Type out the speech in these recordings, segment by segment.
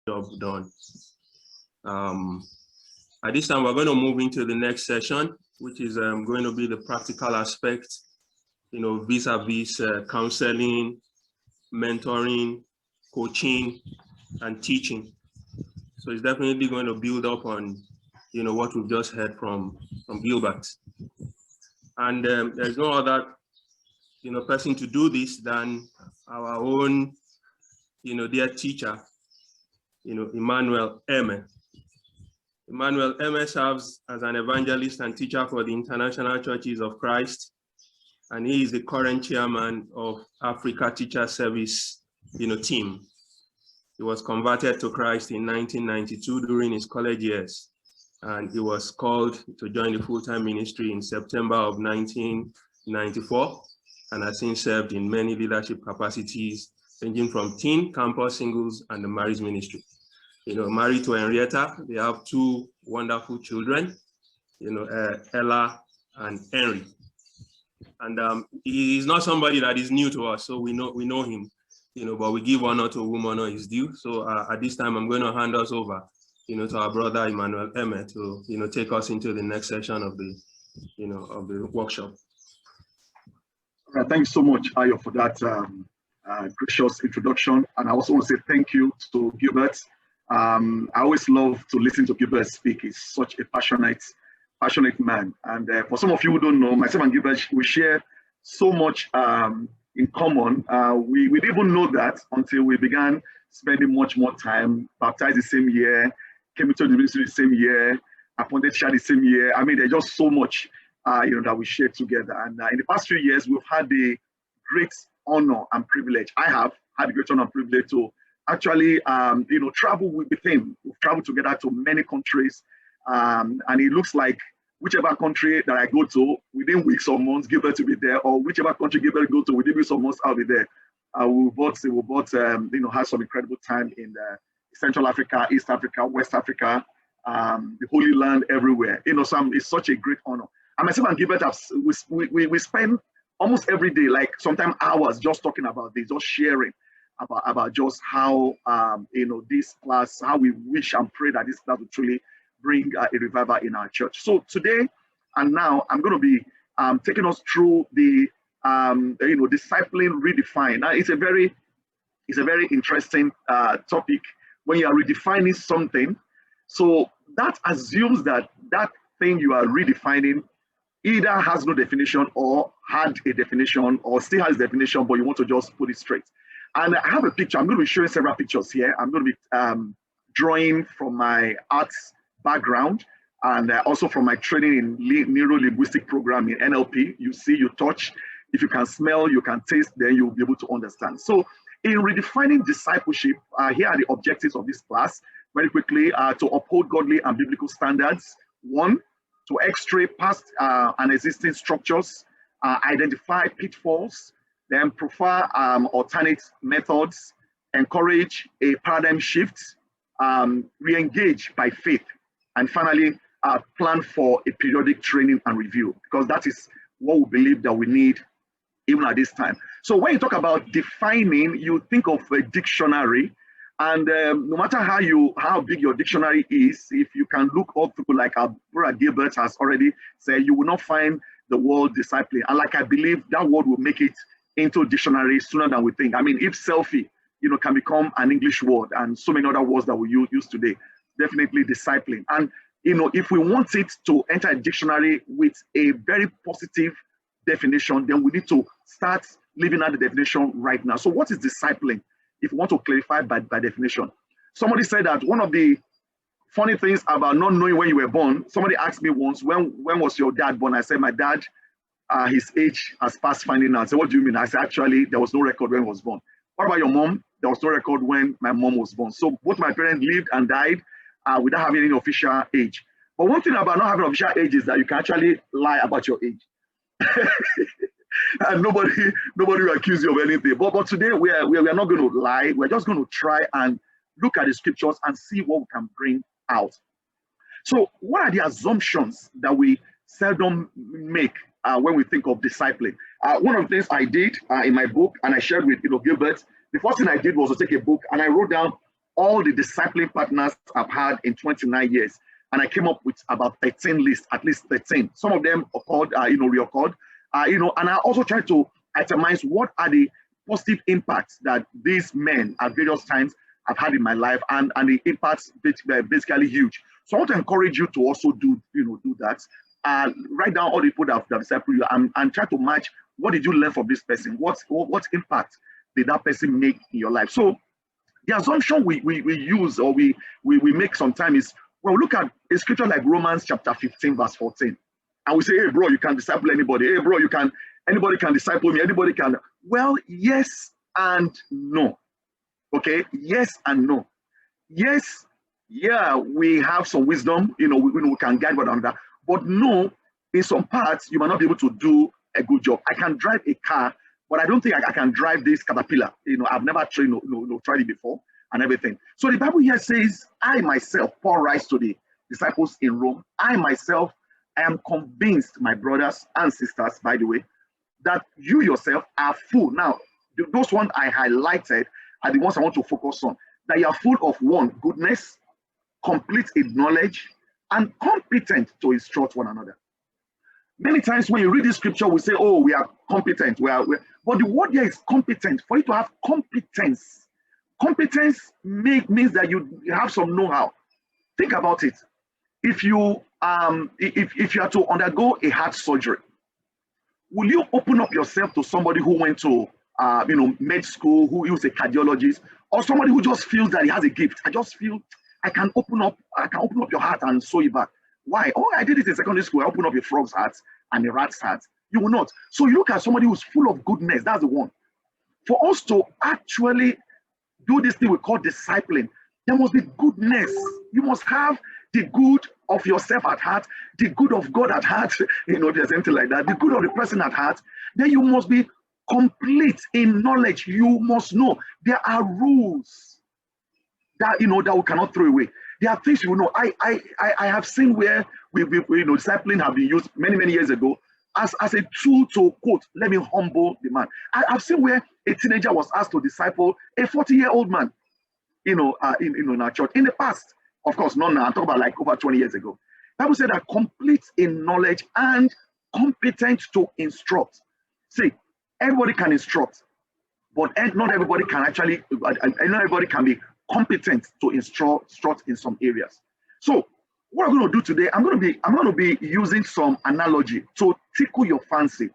job done. At this time, we're going to move into the next session, which is going to be the practical aspect, vis-a-vis counseling, mentoring, coaching, and teaching. So it's definitely going to build up on, what we've just heard from Gilbert. And there's no other, person to do this than our own, dear teacher, Emmanuel Eme. Emmanuel Eme serves as an evangelist and teacher for the International Churches of Christ, and he is the current chairman of Africa Teacher Service, team. He was converted to Christ in 1992 during his college years, and he was called to join the full-time ministry in September of 1994, and has since served in many leadership capacities, ranging from teen, campus, singles, and the marriage ministry. Married to Henrietta, they have two wonderful children, Ella and Henry. And he is not somebody that is new to us, so we know him, but we give honor to whom honor is due. So at this time, I'm going to hand us over, to our brother Emmanuel Eme to, take us into the next session of the, of the workshop. Thanks so much, Ayo, for that gracious introduction. And I also want to say thank you to Gilbert. I always love to listen to Gilbert speak. He's such a passionate man. And for some of you who don't know, myself and Gilbert, we share so much in common. We didn't even know that until we began spending much more time, baptized the same year, came into the ministry the same year, appointed chair the same year. I mean, there's just so much that we share together. And in the past few years, we've had the great honor and privilege. I have had the great honor and privilege to actually, travel with him. We've traveled together to many countries. And it looks like whichever country that I go to, within weeks or months, Gilbert to be there, or whichever country Gilbert go to, within weeks or months, I'll be there. We both had some incredible time in Central Africa, East Africa, West Africa, the Holy Land, everywhere. So it's such a great honor. And myself and Gilbert, we spend almost every day, like sometimes hours, just talking about this, just sharing about just how, this class, how we wish and pray that this class will truly bring a revival in our church. So today and now, I'm going to be taking us through the, discipling redefined. Now, it's a very interesting topic when you are redefining something. So that assumes that that thing you are redefining either has no definition or had a definition or still has a definition, but you want to just put it straight. And I have a picture. I'm going to be showing several pictures here. I'm going to be drawing from my arts background and also from my training in neuro-linguistic program in NLP. You see, you touch. If you can smell, you can taste, then you'll be able to understand. So in redefining discipleship, here are the objectives of this class. Very quickly, to uphold godly and biblical standards. 1, to extract past and existing structures, identify pitfalls, then prefer alternate methods, encourage a paradigm shift, re-engage by faith, and finally, plan for a periodic training and review, because that is what we believe that we need even at this time. So when you talk about defining, you think of a dictionary, and no matter how big your dictionary is, if you can look up people like our brother Gilbert has already said, you will not find the word discipline. And like I believe that word will make it into dictionary sooner than we think. I mean, if selfie, can become an English word, and so many other words that we use today, definitely discipline. And if we want it to enter a dictionary with a very positive definition, then we need to start living out the definition right now. So what is discipling? If you want to clarify by definition. Somebody said that one of the funny things about not knowing when you were born, somebody asked me once, when was your dad born? I said, my dad, his age has passed finding out. I said, what do you mean? I said, actually, there was no record when he was born. What about your mom? There was no record when my mom was born. So both my parents lived and died without having any official age. But one thing about not having official age is that you can actually lie about your age. And nobody will accuse you of anything. But today we are not going to lie. We're just going to try and look at the scriptures and see what we can bring out. So what are the assumptions that we seldom make when we think of discipling? One of the things I did in my book, and I shared with Gilbert, the first thing I did was to take a book and I wrote down all the discipling partners I've had in 29 years, and I came up with about 13 lists, at least 13. Some of them occurred, reoccurred, and I also tried to itemize what are the positive impacts that these men at various times have had in my life, and the impacts basically huge. So I want to encourage you to also do that. Write down all the people that have discipled you, and try to match what did you learn from this person? What impact did that person make in your life? So the assumption we use, or we make sometimes, is when we look at a scripture like Romans chapter 15 verse 14, and we say, hey bro, you can disciple anybody. Hey bro, anybody can disciple me. Anybody can. Well, yes and no. Okay, yes and no. Yes, yeah, we have some wisdom, we can guide one another. But no, in some parts, you might not be able to do a good job. I can drive a car, but I don't think I can drive this caterpillar. I've never tried it before and everything. So the Bible here says, I myself, Paul writes to the disciples in Rome, I myself, I am convinced, my brothers and sisters, by the way, that you yourself are full. Now, those ones I highlighted are the ones I want to focus on. That you are full of one, goodness, complete in knowledge, and competent to instruct one another. Many times when you read this scripture, we say, oh, we are competent. But the word here is competent. For you to have competence, competence means that you have some know-how. Think about it. If you if you are to undergo a heart surgery, will you open up yourself to somebody who went to med school, who is a cardiologist, or somebody who just feels that he has a gift? I just feel I can open up your heart and sew it back. Why? Oh, I did it in secondary school. I opened up a frog's heart and a rat's heart. You will not. So you look at somebody who's full of goodness. That's the one. For us to actually do this thing we call discipling, there must be goodness. You must have the good of yourself at heart, the good of God at heart, if there's anything like that, the good of the person at heart. Then you must be complete in knowledge. You must know there are rules that that we cannot throw away. There are things I have seen where discipline have been used many years ago as a tool to, quote, let me humble the man. I've seen where a teenager was asked to disciple a 40-year-old man, in our church in the past. Of course, not now. I'm talking about like over 20 years ago. Bible said that complete in knowledge and competent to instruct. See, everybody can instruct, but not everybody can actually, not everybody can be competent to instruct in some areas. So what I'm going to do today, I'm going to be using some analogy to tickle your fancy.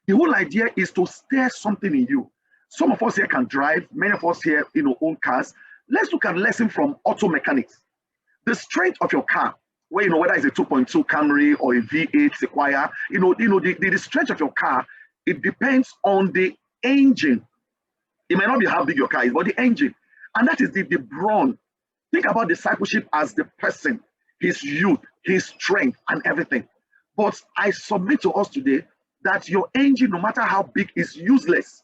The whole idea is to stir something in you. Some of us here can drive. Many of us here, own cars. Let's look at a lesson from auto mechanics. The strength of your car, whether it's a 2.2 Camry or a V8 Sequoia, the strength of your car, it depends on the engine. It might not be how big your car is, but the engine. And that is the brawn. Think about discipleship as the person, his youth, his strength, and everything. But I submit to us today that your engine, no matter how big, is useless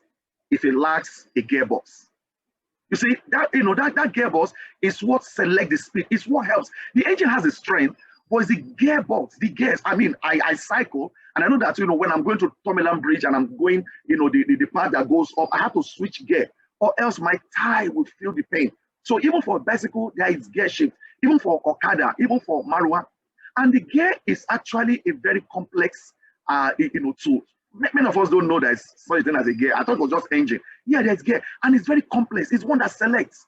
if it lacks a gearbox. You see, that gearbox is what selects the speed. It's what helps. The engine has a strength, but it's the gearbox, the gears. I mean, I cycle, and I know that when I'm going to Tomeland Bridge and I'm going, the part that goes up, I have to switch gear, or else my tire will feel the pain. So even for a bicycle, there is gear shift. Even for Okada, even for Marua, and the gear is actually a very complex, tool. Many of us don't know there's such a thing as a gear. I thought it was just engine. Yeah, there's gear, and it's very complex. It's one that selects.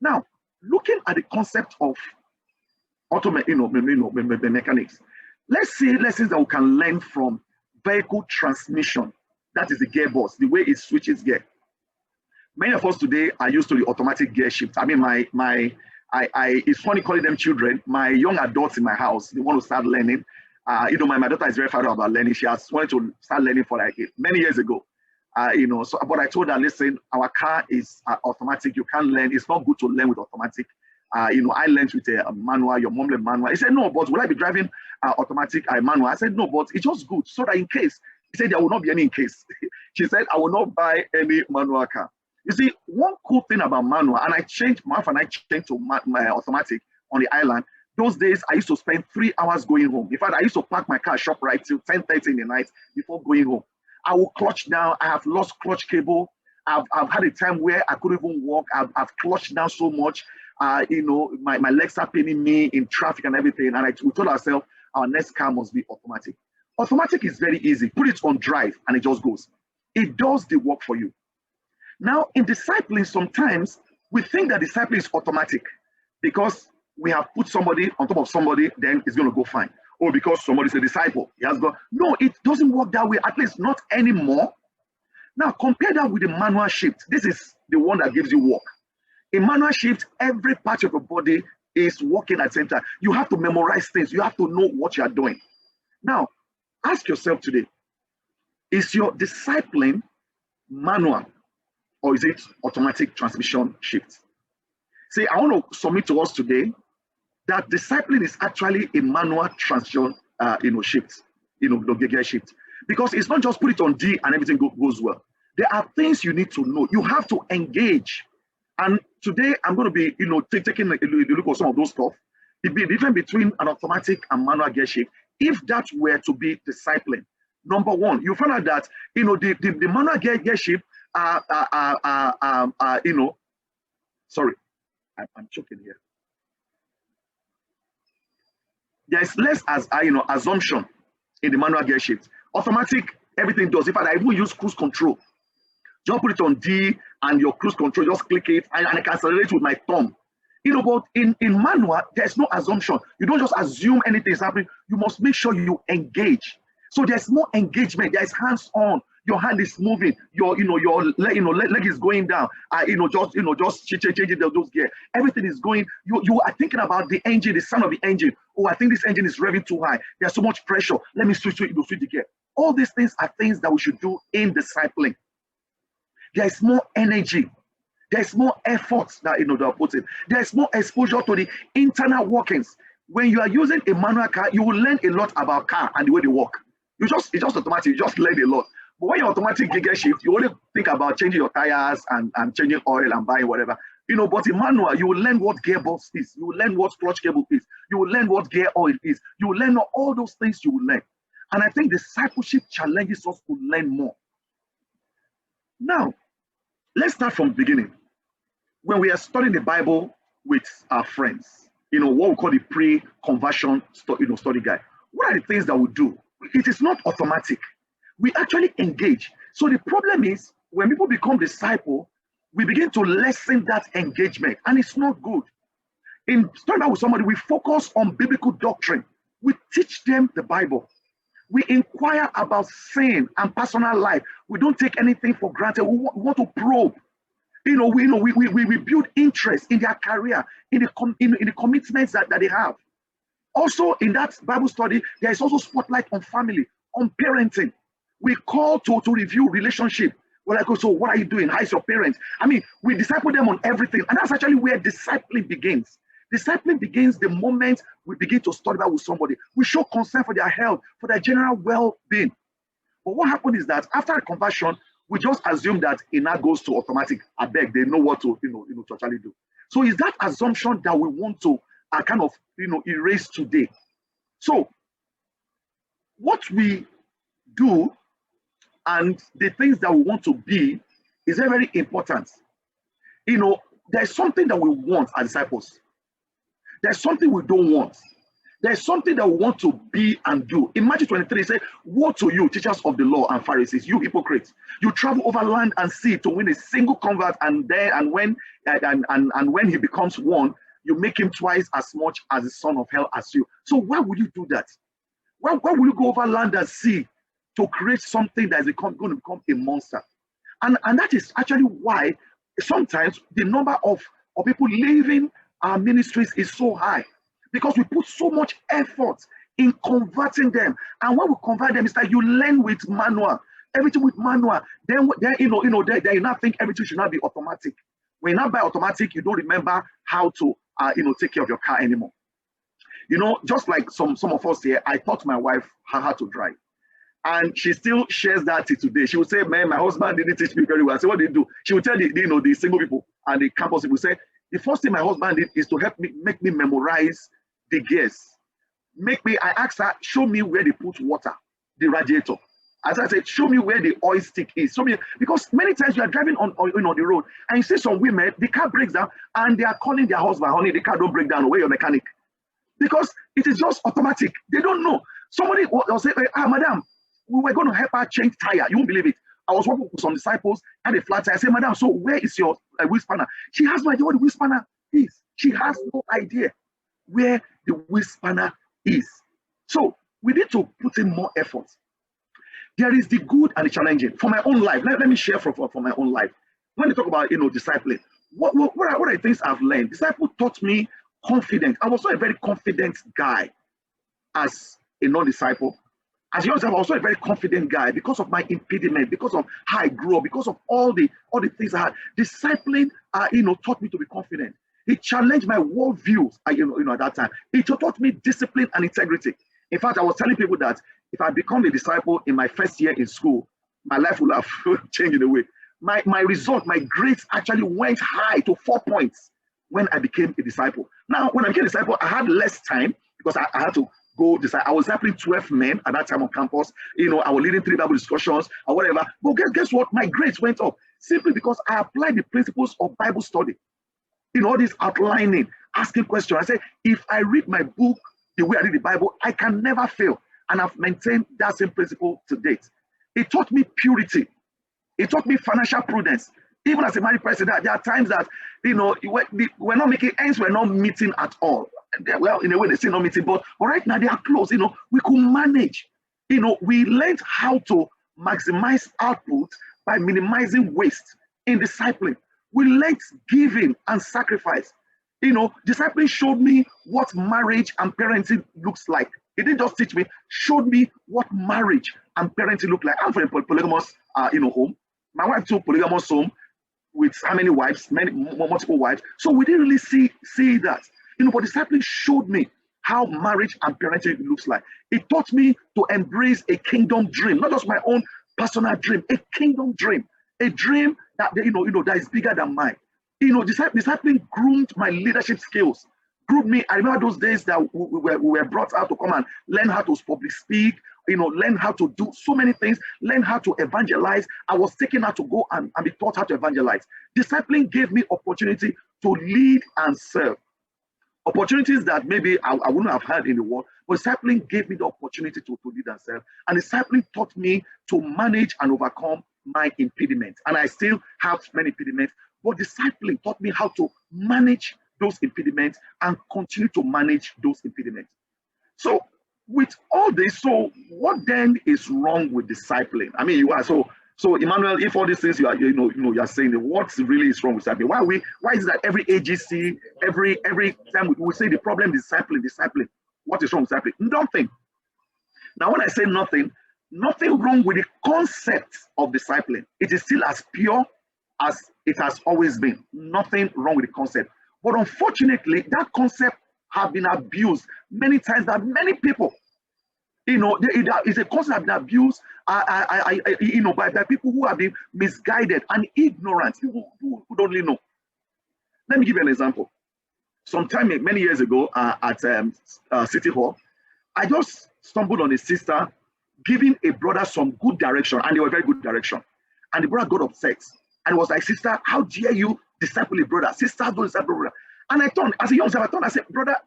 Now, looking at the concept of mechanics, let's see lessons that we can learn from vehicle transmission. That is the gearbox, the way it switches gear. Many of us today are used to the automatic gear shift. I mean, it's funny calling them children. My young adults in my house, they want to start learning. My daughter is very fired up about learning. She has wanted to start learning for like many years ago. But I told her, listen, our car is automatic. You can't learn. It's not good to learn with automatic. I learned with a manual. Your mom learned manual. He said, no, but will I be driving automatic manual? I said, no, but it's just good so that in case. He said, there will not be any in case. She said, I will not buy any manual car. You see, one cool thing about manual, and I changed to my automatic on the island. Those days, I used to spend 3 hours going home. In fact, I used to park my car shop right till 10:30 in the night before going home. I will clutch down. I have lost clutch cable. I've had a time where I couldn't even walk. I've clutched down so much. my legs are paining me in traffic and everything. And we told ourselves our next car must be automatic. Automatic is very easy. Put it on drive and it just goes. It does the work for you. Now, in discipling, sometimes we think that discipling is automatic because we have put somebody on top of somebody, then it's going to go fine. Or because somebody's a disciple, he has got. No, it doesn't work that way, at least not anymore. Now, compare that with the manual shift. This is the one that gives you work. In manual shift, every part of your body is working at the same time. You have to memorize things. You have to know what you are doing. Now, ask yourself today, is your discipline manual or is it automatic transmission shift? See, I want to submit to us today that discipline is actually a manual transmission shift, the gear shift. Because it's not just put it on D and everything goes well. There are things you need to know. You have to engage. And today I'm going to be, taking a look at some of those stuff. It'd be different between an automatic and manual gear shift. If that were to be discipline, number one, you find out that the manual gear shift sorry, I'm choking here. There's less assumption in the manual gear shift. Automatic, everything does. In fact, I even use cruise control. Just put it on D and your cruise control, just click it and I can accelerate with my thumb. But in manual, there's no assumption. You don't just assume anything is happening. You must make sure you engage. So there's more engagement. There's hands-on. Your hand is moving. Your leg is going down. Just changing those gears. Everything is going. You are thinking about the engine, the sound of the engine. Oh, I think this engine is revving too high. There's so much pressure. Let me switch the gear. All these things are things that we should do in discipling. There is more energy. There's more effort that they're putting. There's more exposure to the internal workings. When you are using a manual car, you will learn a lot about car and the way they work. It's just automatic. You just learn a lot. But when you're automatic gear shift, you only think about changing your tires and changing oil and buying whatever. But in manual, you will learn what gearbox is. You will learn what clutch cable is. You will learn what gear oil is. You will learn all those things you will learn. And I think discipleship challenges us to learn more. Now, let's start from the beginning. When we are studying the Bible with our friends, what we call the pre-conversion study guide, what are the things that we do? It is not automatic. We actually engage. So the problem is when people become disciple, we begin to lessen that engagement, and it's not good. In studying with somebody, we focus on biblical doctrine. We teach them the Bible. We inquire about sin and personal life. We don't take anything for granted. We want to probe. We build interest in their career, in the commitments that they have. Also, in that Bible study, there is also spotlight on family, on parenting. We call to review relationship. We're like, so what are you doing? How's your parents? I mean, we disciple them on everything. And that's actually where discipling begins. Discipling begins the moment we begin to study that with somebody. We show concern for their health, for their general well-being. But what happened is that after a conversion, we just assume that it now goes to automatic. I beg, they know what to actually do. So is that assumption that we want to erase today? So what we do and the things that we want to be is very, very important. There's something that we want as disciples. There's something we don't want. There's something that we want to be and do. In Matthew 23, it says, woe to you, teachers of the law and Pharisees, you hypocrites. You travel over land and sea to win a single convert, and when he becomes one, you make him twice as much as the son of hell as you. So why would you do that? Why would you go over land and sea to create something that is going to become a monster? And that is actually why sometimes the number of people leaving our ministries is so high, because we put so much effort in converting them. And when we convert them, it's like you learn with manual, everything with manual. Then you now think everything should not be automatic. When you now buy automatic, you don't remember how to take care of your car anymore. Just like some of us here, I taught my wife how to drive. And she still shares that today. She would say, man, my husband didn't teach me very well. I said, what did he do? She would tell the single people and the campus people, say, the first thing my husband did is to make me memorize the gears. I asked her, show me where they put water, the radiator. As I said, show me where the oil stick is. Show me, because many times you are driving on the road and you see some women, the car breaks down and they are calling their husband, honey, the car don't break down, where your mechanic? Because it is just automatic. They don't know. Somebody will say, madam, we were going to help her change tire. You won't believe it. I was working with some disciples, had a flat tire. I said, madam, so where is your wheel spanner? She has no idea what the wheel spanner is. She has no idea where the wheel spanner is. So we need to put in more effort. There is the good and the challenging. For my own life, let me share for my own life. When you talk about discipline, what are the things I've learned? Disciple taught me confidence. I was not a very confident guy as a non-disciple. As a young disciple, I was also a very confident guy because of my impediment, because of how I grew up, because of all the things I had. Discipline, taught me to be confident. It challenged my worldviews, at that time. It taught me discipline and integrity. In fact, I was telling people that if I become a disciple in my first year in school, my life would have changed in a way. My result, my grades actually went high to 4 points when I became a disciple. Now, when I became a disciple, I had less time because I had to go decide. I was discipling 12 men at that time on campus. I was leading 3 Bible discussions or whatever. But guess what? My grades went up simply because I applied the principles of Bible study. All this outlining, asking questions. I said, if I read my book the way I read the Bible, I can never fail. And I've maintained that same principle to date. It taught me purity. It taught me financial prudence. Even as a married person, there are times that, we're not making ends, we're not meeting at all. Well, in a way, they say not meeting, but right now they are close. We could manage. We learned how to maximize output by minimizing waste in discipline. We learned giving and sacrifice. Discipline showed me what marriage and parenting looks like. It didn't just teach me, showed me what marriage and parenting look like. I'm from a polygamous, home. My wife too, polygamous home with how many wives, multiple wives. So we didn't really see that. But discipline showed me how marriage and parenting looks like. It taught me to embrace a kingdom dream, not just my own personal dream, a kingdom dream, a dream that that is bigger than mine. Discipline groomed my leadership skills. Groomed me. I remember those days that we were brought out to come and learn how to public speak, learn how to do so many things, learn how to evangelize. I was taken out to go and be taught how to evangelize. Discipline gave me opportunity to lead and serve. Opportunities that maybe I wouldn't have had in the world, but discipline gave me the opportunity to lead and serve. And discipline taught me to manage and overcome my impediments. And I still have many impediments, but discipline taught me how to manage those impediments and continue to manage those impediments. So with all this, so what then is wrong with discipline? I mean, so Emmanuel, if all these things you are saying, what really is wrong with discipline? Why is it that every AGC, every time we say the problem is discipline? What is wrong with discipline? Nothing. Now, when I say nothing wrong with the concept of discipline. It is still as pure as it has always been. Nothing wrong with the concept. But unfortunately, that concept has been abused many times by many people. It's a concept that has been abused by people who have been misguided and ignorant, people who don't really know. Let me give you an example. Sometime many years ago at City Hall, I just stumbled on a sister giving a brother some good direction, and they were very good direction. And the brother got upset and was like, sister, how dare you disciple a brother? Sister, don't disciple a brother. And I turned, as a young self, I said, brother,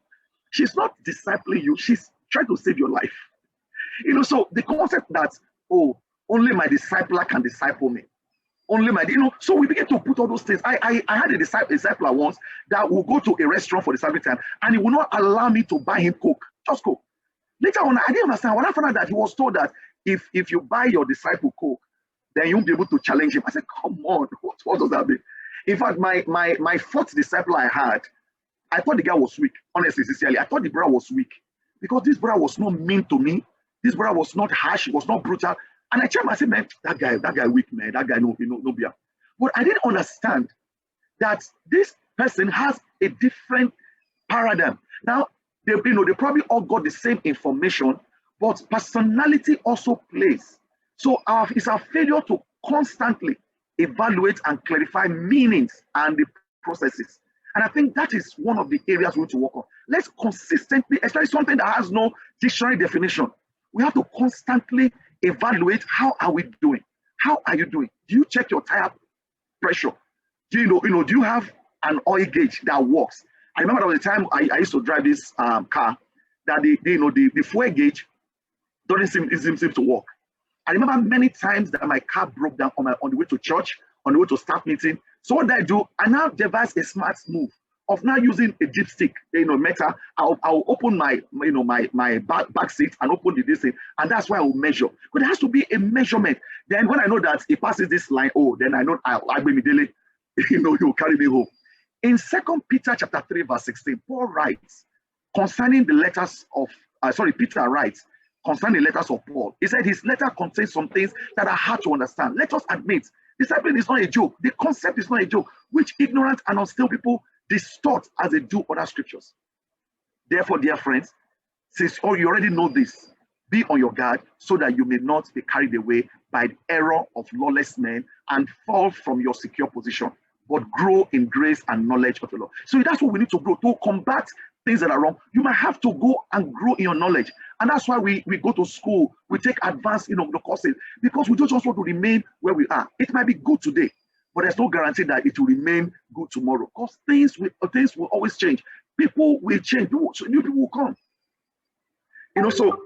she's not discipling you, she's trying to save your life. So the concept that, only my discipler can disciple me. Only my, so we begin to put all those things. I had a discipler once that will go to a restaurant for the disciple time, and he will not allow me to buy him Coke, just Coke. Later on, I didn't understand. When I found out that he was told that if you buy your disciple Coke, then you won't be able to challenge him. I said, come on, what does that mean? In fact, my fourth disciple I had, I thought the guy was weak. Honestly, sincerely, I thought the brother was weak because this brother was not mean to me. This brother was not harsh. He was not brutal. And I checked him. I said, man, that guy weak, man. That guy no beer. But I didn't understand that this person has a different paradigm. Now, they probably all got the same information, but personality also plays. So it's our failure to constantly evaluate and clarify meanings and the processes. And I think that is one of the areas we need to work on. Let's consistently, especially something that has no dictionary definition, we have to constantly evaluate how are we doing. How are you doing? Do you check your tire pressure? Do do you have an oil gauge that works? I remember there was a time I used to drive this car that the fuel gauge doesn't seem to work. I remember many times that my car broke down on the way to church, on the way to staff meeting. So what did I do? I now devised a smart move of now using a dipstick, metal. I'll open my back seat and open the thing, and that's why I'll measure. But there has to be a measurement. Then when I know that it passes this line, oh, then I know I'll be daily, you'll carry me home. In 2 Peter chapter 3, verse 16, Paul writes concerning the letters of Peter writes concerning the letters of Paul. He said his letter contains some things that are hard to understand. Let us admit, discipline is not a joke. The concept is not a joke, which ignorant and unstable people distort as they do other scriptures. Therefore, dear friends, since you already know this, be on your guard so that you may not be carried away by the error of lawless men and fall from your secure position, but grow in grace and knowledge of the Lord. So that's what we need to grow to combat things that are wrong. You might have to go and grow in your knowledge. And that's why we go to school, we take advanced the courses, because we don't just want to remain where we are. It might be good today, but there's no guarantee that it will remain good tomorrow, because things will always change. People will change. New people will come. So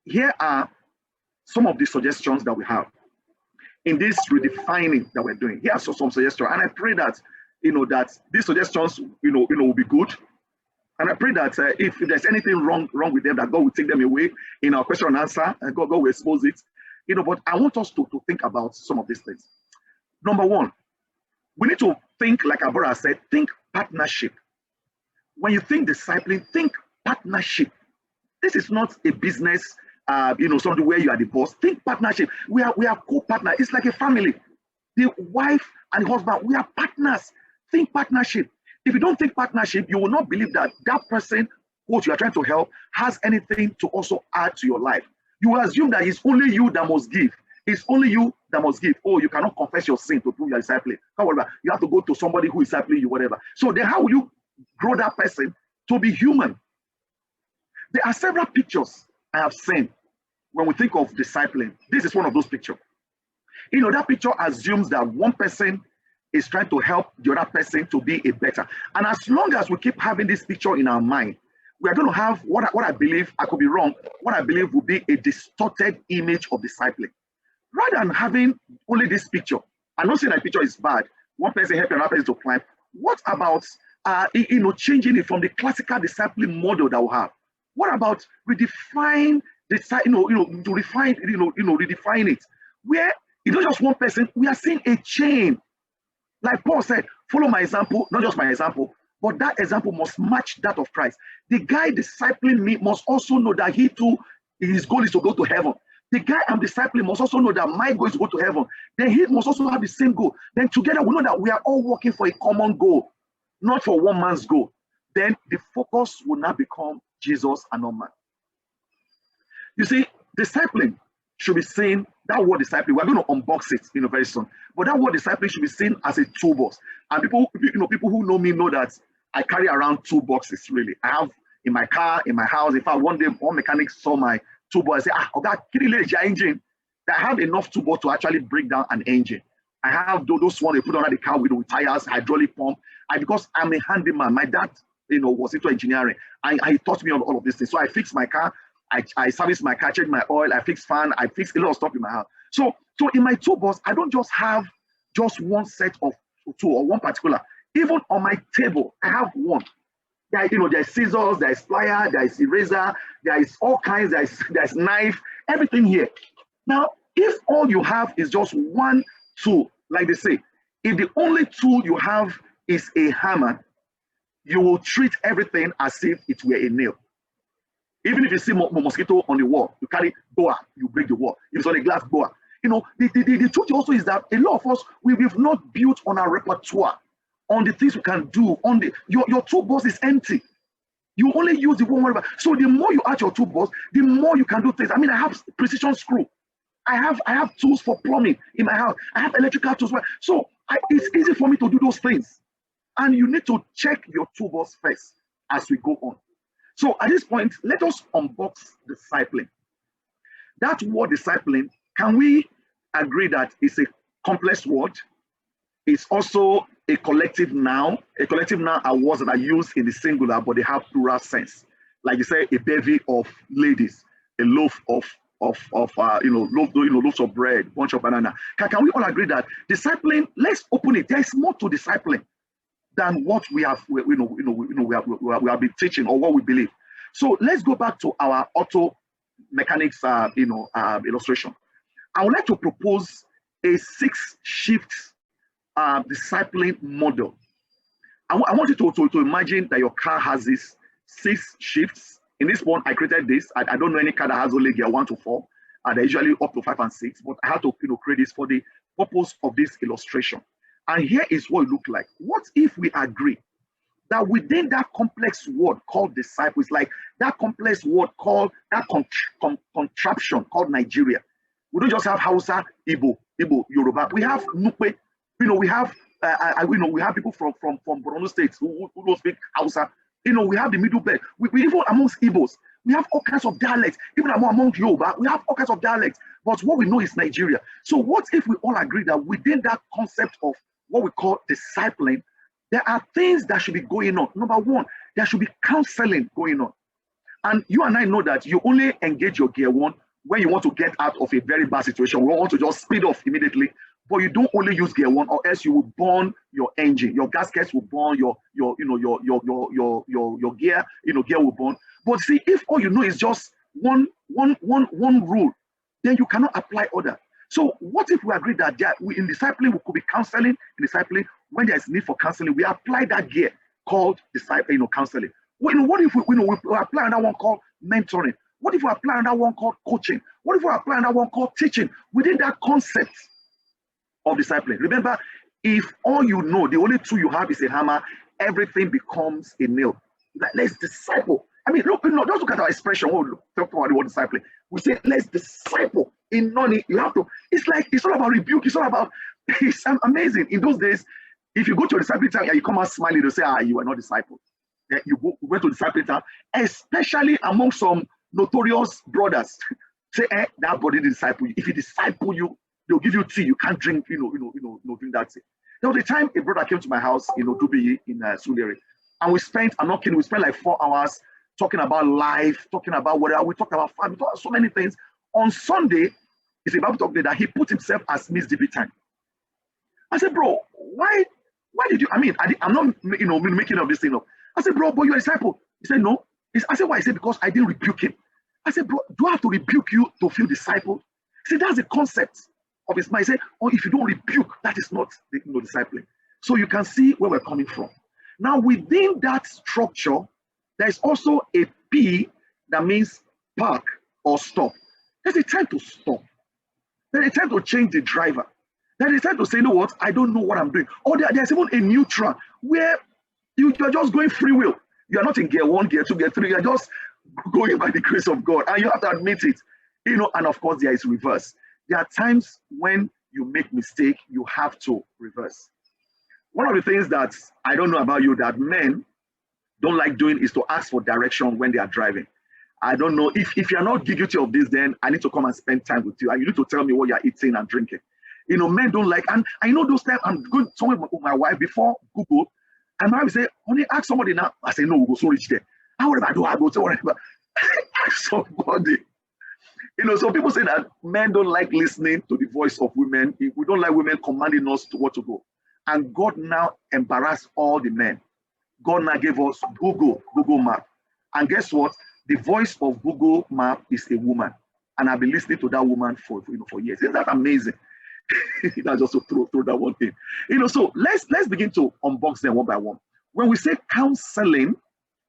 here are some of the suggestions that we have in this redefining that we're doing. Here are some suggestions, and I pray that that these suggestions will be good. And I pray that if there's anything wrong with them, that God will take them away in our question and answer, and God will expose it. But I want us to think about some of these things. Number one, we need to think, like our brother said, think partnership. When you think discipline, think partnership. This is not a business, something where you are the boss. Think partnership. We are co-partners. It's like a family. The wife and husband, we are partners. Think partnership. If you don't think partnership, you will not believe that that person who you are trying to help has anything to also add to your life. You will assume that it's only you that must give. It's only you that must give. Oh, you cannot confess your sin to prove your discipling. However, you have to go to somebody who is discipling you, whatever. So then how will you grow that person to be human? There are several pictures I have seen when we think of discipling. This is one of those pictures. That picture assumes that one person is trying to help the other person to be a better. And as long as we keep having this picture in our mind, we are going to have what I believe, I could be wrong, what I believe will be a distorted image of discipling. Rather than having only this picture, I'm not saying that picture is bad, one person helping another person to climb. What about changing it from the classical discipling model that we have? What about redefine redefine it, where it's not just one person, we are seeing a chain. Like Paul said, follow my example, not just my example, but that example must match that of Christ. The guy discipling me must also know that he too, his goal is to go to heaven. The guy I'm discipling must also know that my goal is to go to heaven. Then he must also have the same goal. Then together we know that we are all working for a common goal, not for one man's goal. Then the focus will now become Jesus and not man. You see, discipling should be seen, that word discipling, we're going to unbox it very soon. But that word discipling should be seen as a toolbox. And people who know me know that I carry around toolboxes, really. I have in my car, in my house. In fact, one day, one mechanic saw my toolbox and said, engine. I have enough toolbox to actually break down an engine. I have those ones they put under the car with tires, hydraulic pump. Because I'm a handyman. My dad, was into engineering. He taught me all of these things. So I fixed my car. I service my car, change my oil, I fix fan, I fix a lot of stuff in my house. So in my toolbox, I don't just have just one set of tool or one particular. Even on my table, I have one. There's scissors, there's plier, there's eraser, there is all kinds, there's knife, everything here. Now, if all you have is just one tool, like they say, if the only tool you have is a hammer, you will treat everything as if it were a nail. Even if you see mosquito on the wall, you carry boa, you break the wall. If it's on a glass, boa. The truth also is that a lot of us, we've not built on our repertoire, on the things we can do. Your toolbox is empty. You only use the one whatever. So the more you add your toolbox, the more you can do things. I mean, I have precision screw. I have tools for plumbing in my house. I have electrical tools. So it's easy for me to do those things. And you need to check your toolbox first as we go on. So at this point, let us unbox discipling. that word discipline, can we agree that it's a complex word? It's also a collective noun. A collective noun are words that are used in the singular, but they have plural sense. Like you say, a bevy of ladies, a loaf of loaves of bread, bunch of banana. Can we all agree that discipline? Let's open it. There is more to discipline than what we have, we have been teaching or what we believe. So let's go back to our auto mechanics, illustration. I would like to propose a 6-shift discipline model. I want you to imagine that your car has these 6 shifts. In this one, I created this. I don't know any car that has only gear 1 to 4. They're usually up to 5 and 6, but I had to create this for the purpose of this illustration. And here is what it looked like. What if we agree that within that complex word called disciples, like that complex word called that contraption called Nigeria, we don't just have Hausa, Igbo, Yoruba. We have Nupe. We have we have people from Borno State who don't speak Hausa. We have the Middle Belt. We even amongst Igbos, we have all kinds of dialects. Even among Yoruba, we have all kinds of dialects. But what we know is Nigeria. So what if we all agree that within that concept of what we call discipline, there are things that should be going on. Number one, there should be counseling going on. And you and I know that you only engage your gear 1 when you want to get out of a very bad situation. We want to just speed off immediately. But you don't only use gear 1, or else you will burn your engine. Your gaskets will burn, your gear, gear will burn. But see, if all you know is just one rule, then you cannot apply other. So what if we agree that in discipline we could be counseling in discipline? When there is need for counseling, we apply that gear called counseling. What if we apply another one called mentoring? What if we apply another one called coaching? What if we apply another one called teaching within that concept of discipline? Remember, if all you know, the only tool you have is a hammer, everything becomes a nail. Like, let's disciple. I mean, just look at our expression when we talk about the word discipline. We say, let's disciple. In noni, you have to, it's all about rebuke. It's all about, it's amazing. In those days, if you go to a discipline time and you come out smiling, they'll say, you are not disciple. You went to discipline time, especially among some notorious brothers. Say, that body didn't disciple you. If he disciple you, they'll give you tea. You can't drink, drink that tea. There was a time a brother came to my house in Dubai in Sulere, and we spent, I'm not kidding, we spent like 4 hours talking about life, talking about whatever. We talked about family, we talked about so many things. On Sunday, it's a Bible talk day that he put himself as Miss DB time. I said, bro, why did you? I'm not making up this thing up. I said, bro, but you're a disciple. He said, no. I said, why? He said, because I didn't rebuke him. I said, bro, do I have to rebuke you to feel disciple? He said, that's the concept of his mind. He said, if you don't rebuke, that is not discipline. So you can see where we're coming from. Now, within that structure, there is also a P that means park or stop. There's a time to stop. There's a time to change the driver. There's a time to say, you know what, I don't know what I'm doing. Or there's even a neutral where you're just going free will. You're not in gear 1, gear 2, gear 3. You're just going by the grace of God. And you have to admit it. And of course, there is reverse. There are times when you make mistake, you have to reverse. One of the things that I don't know about you that men don't like doing is to ask for direction when they are driving. I don't know if you're not guilty of this, then I need to come and spend time with you. And you need to tell me what you're eating and drinking. Men don't like, and I know those times I'm going somewhere with my wife before Google, and my wife say, honey, ask somebody now. I say, no, we'll go so rich there. Whatever I go to whatever. Ask somebody. So people say that men don't like listening to the voice of women. We don't like women commanding us to what to go. And God now embarrassed all the men. God now gave us Google Map. And guess what? The voice of Google Map is a woman. And I've been listening to that woman for years. Isn't that amazing? That's just to throw that one in. So let's begin to unbox them one by one. When we say counseling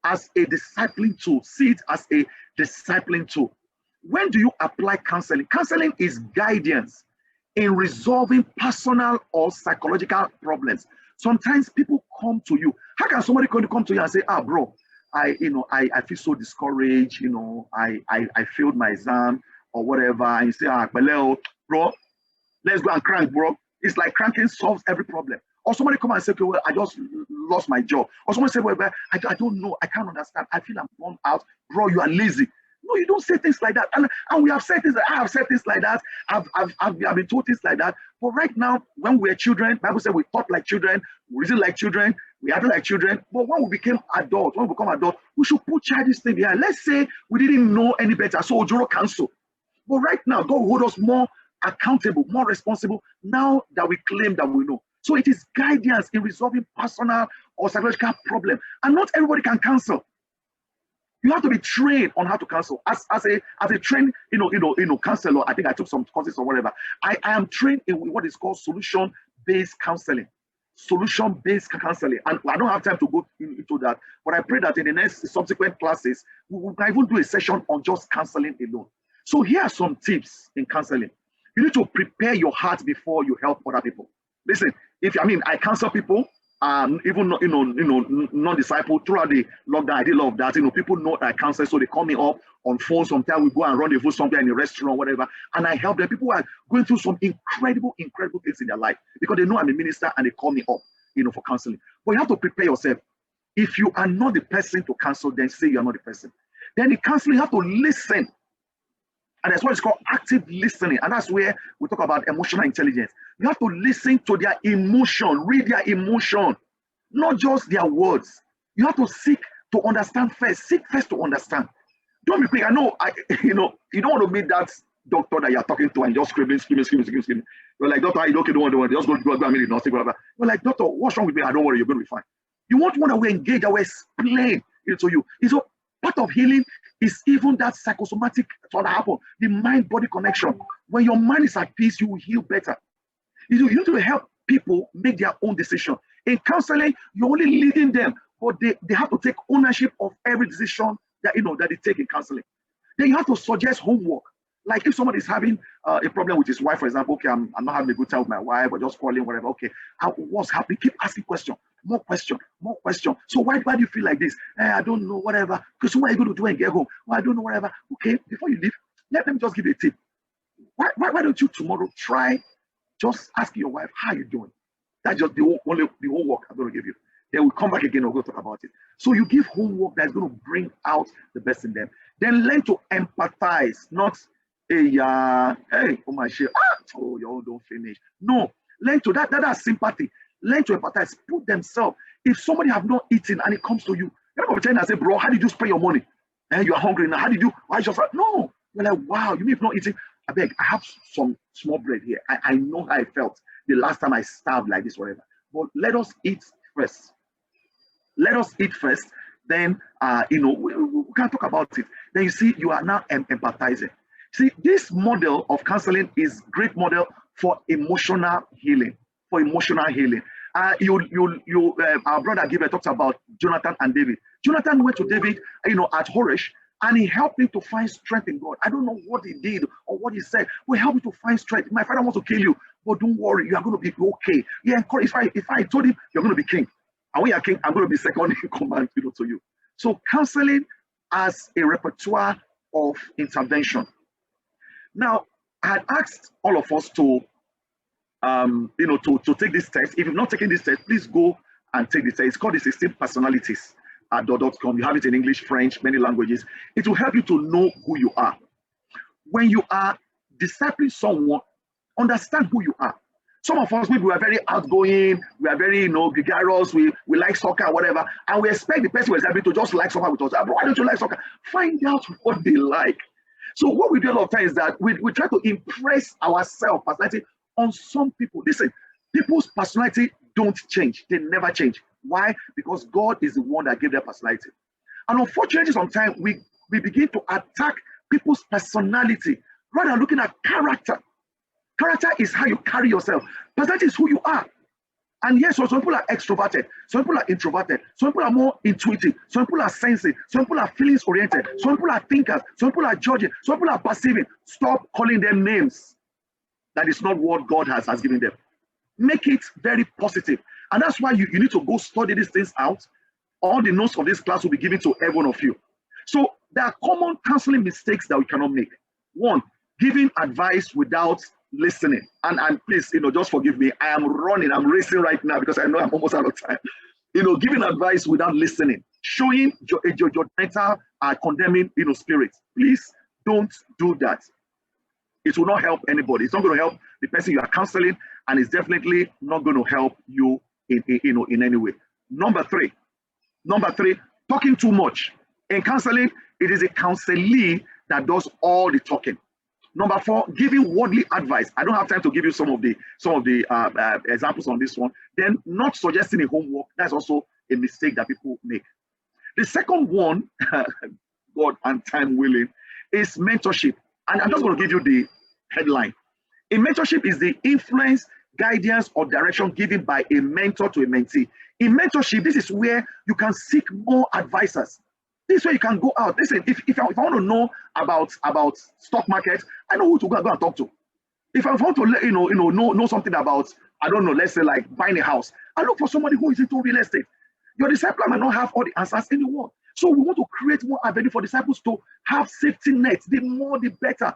as a discipling tool, see it as a discipling tool. When do you apply counseling? Counseling is guidance in resolving personal or psychological problems. Sometimes people come to you. How can somebody come to you and say, bro, I feel so discouraged, I failed my exam or whatever, and you say, bro, let's go and crank, bro. It's like cranking solves every problem. Or somebody come and say, okay, well, I just lost my job. Or somebody say, well, I don't know, I can't understand. I feel I'm burned out. Bro, you are lazy. No, you don't say things like that. And we have said things, I have said things like that. I've been told things like that. But right now, when we were children, Bible said we thought like children, we reason like children, we acted like children. But when we became adults, when we become adults, we should put childish things behind. Let's say we didn't know any better, so Ojoro cancel. But right now, God will hold us more accountable, more responsible now that we claim that we know. So it is guidance in resolving personal or psychological problem. And not everybody can cancel. You have to be trained on how to cancel. As a trained, counselor, I think I took some courses or whatever. I am trained in what is called solution-based counseling. Solution-based counseling. And I don't have time to go into that, but I pray that in the next subsequent classes, we can even do a session on just counseling alone. So here are some tips in counseling. You need to prepare your heart before you help other people. Listen, I counsel people, even non-disciple throughout the lockdown. I did love that. People know that I counsel, so they call me up on phone. Sometimes we go and rendezvous somewhere in a restaurant, whatever, and I help them. People are going through some incredible things in their life because they know I'm a minister and they call me up, for counseling. But you have to prepare yourself. If you are not the person to counsel, then say you are not the person. Then the counseling, you have to listen. And that's what it's called active listening. And that's where we talk about emotional intelligence. You have to listen to their emotion, read their emotion, not just their words. You have to seek to understand first. Seek first to understand. Don't be quick. I know, you don't want to meet that doctor that you're talking to and just screaming. You're like, doctor, you don't want to just go and meet the nurse, whatever. You're like, doctor, what's wrong with me? I don't worry, you're going to be fine. You want one that will engage, that will explain it to you. It's a part of healing. Is even that psychosomatic to happen, the mind-body connection. When your mind is at peace, you will heal better. You need to help people make their own decision. In counseling, you're only leading them, but they have to take ownership of every decision that they take in counseling. Then you have to suggest homework. Like if somebody is having a problem with his wife, for example, okay, I'm not having a good time with my wife, or just calling, whatever. Okay, what's happening? Keep asking questions. More question. So why do you feel like this? I don't know, whatever. Because what are you going to do and get home? Well, I don't know, whatever. Okay, before you leave, let me just give you a tip. Why don't you tomorrow try just asking your wife, how are you doing? That's just the homework I'm going to give you. Then we'll come back again and we'll talk about it. So you give homework that's going to bring out the best in them. Then learn to empathize, not hey, oh my shit, you all don't finish. No, learn to that's sympathy. Learn to empathize, put themselves. If somebody have not eaten and it comes to you, you're not going to tell them and say, bro, how did you spend your money? And you are hungry now. How did you? Why just no? You're like, wow, you mean if not eating? I beg, I have some small bread here. I know how I felt the last time I starved like this, whatever. But let us eat first. Let us eat first. Then, we can talk about it. Then you see, you are now empathizing. See, this model of counseling is great model for emotional healing. Our brother Gilbert talks about Jonathan and David. Jonathan went to David, at Horesh, and he helped him to find strength in God. I don't know what he did or what he said. We help you to find strength. My father wants to kill you, but don't worry, you are going to be okay. Yeah, if I told him you're going to be king, and when you're king, I'm going to be second in command, to you. So counseling as a repertoire of intervention. Now, I had asked all of us to take this test. If you've not taken this test, please go and take the test. It's called the 16 personalities at .com. You have it in English, French, many languages. It will help you to know who you are. When you are discipling someone, understand who you are. Some of us, maybe we are very outgoing, we are very, gregarious, we like soccer, whatever, and we expect the person who is happy to just like soccer with us. Why don't you like soccer? Find out what they like. So what we do a lot of times is that we try to impress ourselves, personality, on some people. Listen, people's personality don't change. They never change. Why? Because God is the one that gave their personality. And unfortunately, sometimes we begin to attack people's personality rather than looking at character. Character is how you carry yourself. Personality is who you are. And yes, so some people are extroverted, some people are introverted, some people are more intuitive, some people are sensing, some people are feelings oriented, some people are thinkers, some people are judging, some people are perceiving. Stop calling them names. That is not what God has given them. Make it very positive. And that's why you need to go study these things out. All the notes of this class will be given to every one of you. So there are common counseling mistakes that we cannot make. One, giving advice without listening. And please, just forgive me. I am running, I'm racing right now because I know I'm almost out of time. Giving advice without listening, showing a judgmental condemning, spirit. Please don't do that. It will not help anybody. It's not going to help the person you are counseling, and it's definitely not going to help you in any way. Number three, talking too much. In counseling, it is a counselee that does all the talking. Number four, giving worldly advice. I don't have time to give you some of the examples on this one. Then not suggesting a homework. That's also a mistake that people make. The second one, God and time willing, is mentorship. And I'm just going to give you the headline. A mentorship is the influence, guidance, or direction given by a mentor to a mentee. In mentorship, this is where you can seek more advisors. This is where you can go out. Listen, if I want to know about stock market, I know who to go and talk to. If I want to know something about, I don't know, let's say like buying a house, I look for somebody who is into real estate. Your disciple might not have all the answers in the world. So we want to create more avenue for disciples to have safety nets. The more, the better.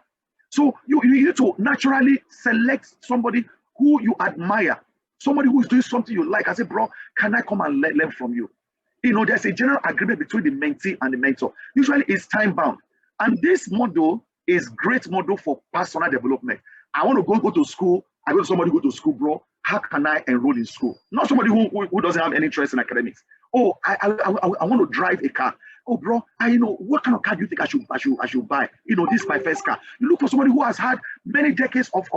So you need to naturally select somebody who you admire, somebody who is doing something you like. I say, bro, can I come and learn from you? There's a general agreement between the mentee and the mentor. Usually it's time bound. And this model is great model for personal development. I want to go to school. I go to somebody who go to school, bro. How can I enroll in school? Not somebody who doesn't have any interest in academics. Oh, I want to drive a car. Oh, bro, what kind of car do you think I should buy? This is my first car. You look for somebody who has had many decades of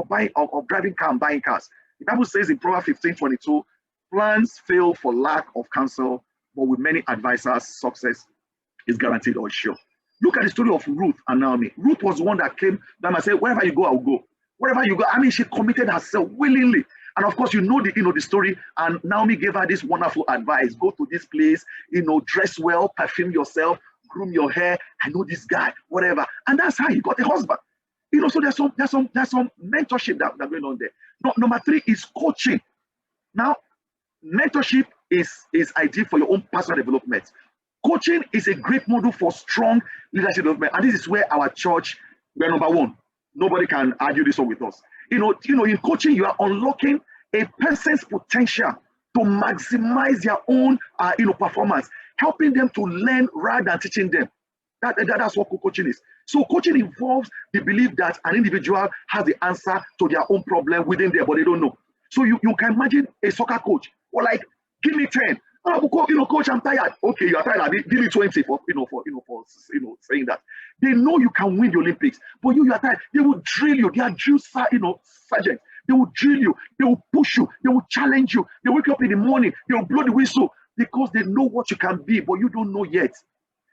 driving car and buying cars. The Bible says in Proverbs 15:22, plans fail for lack of counsel, but with many advisors, success is guaranteed or sure. Look at the story of Ruth and Naomi. Ruth was the one that came down and said, wherever you go, I'll go. Wherever you go. She committed herself willingly. And of course, the story. And Naomi gave her this wonderful advice. Go to this place, dress well, perfume yourself, groom your hair. I know this guy, whatever. And that's how he got a husband. So there's some mentorship that going on there. Number three is coaching. Now, mentorship is ideal for your own personal development. Coaching is a great model for strong leadership development. And this is where our church, we're number one. Nobody can argue this one with us. In coaching, you are unlocking a person's potential to maximize their own performance, helping them to learn rather than teaching them. That's what coaching is. So coaching involves the belief that an individual has the answer to their own problem within there, but they don't know. So you can imagine a soccer coach, or like, give me 10. Oh, coach, I'm tired. Okay, you are tired. Give me 20 for saying that. They know you can win the Olympics, but you are tired. They will drill you. They are drill, sergeant. They will drill you. They will push you. They will challenge you. They wake up in the morning. They will blow the whistle because they know what you can be, but you don't know yet.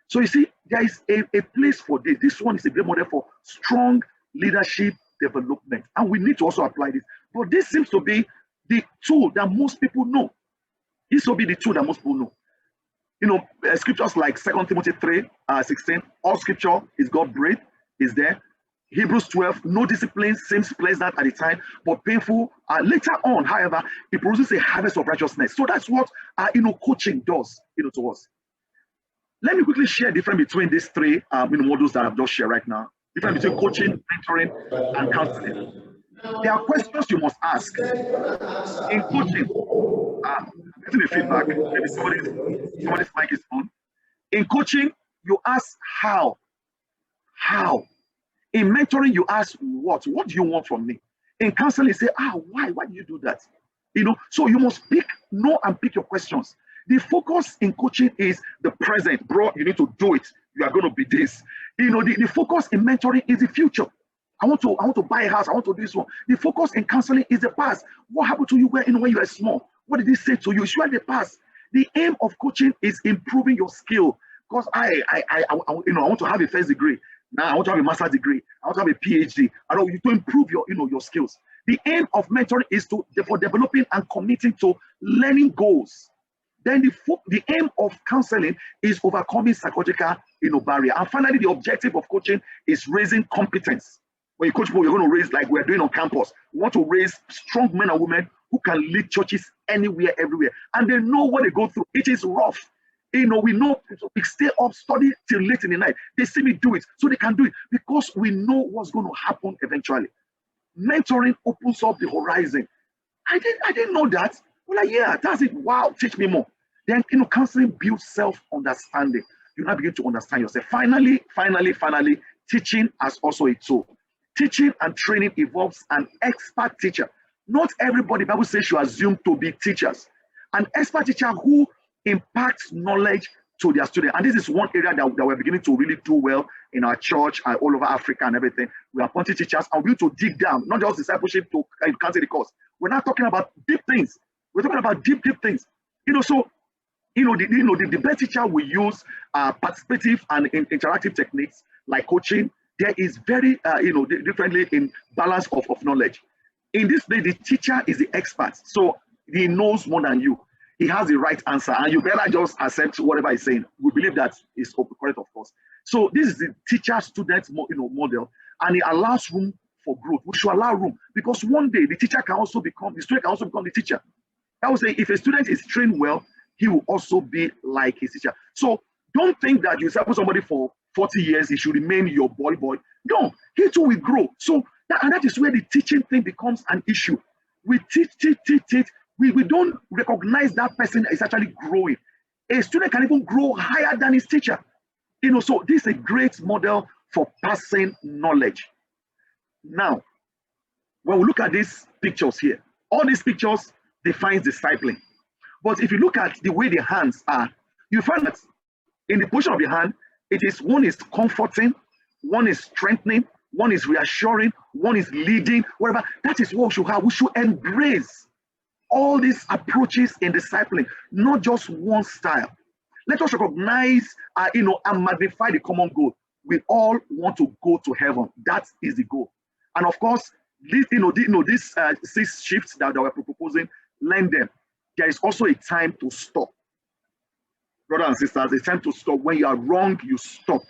So you see, there is a place for this. This one is a great model for strong leadership development, and we need to also apply this. But this seems to be the tool that most people know. This will be the tool that most people know. Scriptures like 2 Timothy 3:16, all scripture is God-breathed, is there. Hebrews 12, no discipline seems pleasant at the time, but painful. Later on, however, it produces a harvest of righteousness. So that's what coaching does to us. Let me quickly share the difference between these three models that I've just shared right now. Difference between coaching, mentoring, and counseling. There are questions you must ask. In coaching, getting the feedback, maybe somebody's mic is on. In coaching, you ask how. How? In mentoring, you ask what? What do you want from me? In counseling, you say, why? Why do you do that? So you must know and pick your questions. The focus in coaching is the present. Bro, you need to do it. You are going to be this. The focus in mentoring is the future. I want to buy a house. I want to do this one. The focus in counseling is the past. What happened to you when you were small? What did he say to you? It's really the past. The aim of coaching is improving your skill. Because I want to have a first degree. Now I want to have a master's degree. I want to have a PhD. I want you to improve your skills. The aim of mentoring is for developing and committing to learning goals. Then the aim of counseling is overcoming psychological barrier. And finally, the objective of coaching is raising competence. When you coach people, you're going to raise, like we're doing on campus. We want to raise strong men and women who can lead churches anywhere, everywhere. And they know what they go through. It is rough. We know we stay up, study till late in the night. They see me do it, so they can do it because we know what's going to happen eventually. Mentoring opens up the horizon. I didn't know that. Well, yeah, that's it. Wow, teach me more. Then counseling builds self-understanding. you now begin to understand yourself. Finally, teaching as also a tool. Teaching and training involves an expert teacher. Not everybody, Bible says, should assume to be teachers. An expert teacher who imparts knowledge to their students. And this is one area that we're beginning to really do well in our church and all over Africa and everything. We are appointing teachers and we're going to dig down, not just discipleship to cancel the course. We're not talking about deep things. We're talking about deep things. So the best teacher will use participative and interactive techniques like coaching. There is very, differently in balance of knowledge. In this day, the teacher is the expert. So he knows more than you. He has the right answer, and you better just accept whatever he's saying. We believe that is correct, of course. So this is the teacher-student model, and it allows room for growth. We should allow room, because one day the student can also become the teacher. I would say if a student is trained well, he will also be like his teacher. So don't think that you support somebody for 40 years, he should remain your boy. No, he too will grow. So that is where the teaching thing becomes an issue. We teach. We don't recognize that person is actually growing. A student can even grow higher than his teacher. So this is a great model for passing knowledge. Now, when we look at these pictures here, all these pictures define discipling. But if you look at the way the hands are, you find that in the position of the hand, one is comforting, one is strengthening, one is reassuring, one is leading, whatever. That is what we should have. We should embrace all these approaches in discipling, not just one style. Let us recognize, and magnify the common goal. We all want to go to heaven. That is the goal. And of course, these 6 shifts that we're proposing, learn them. There is also a time to stop. Brothers and sisters, it's time to stop. When you are wrong, you stop.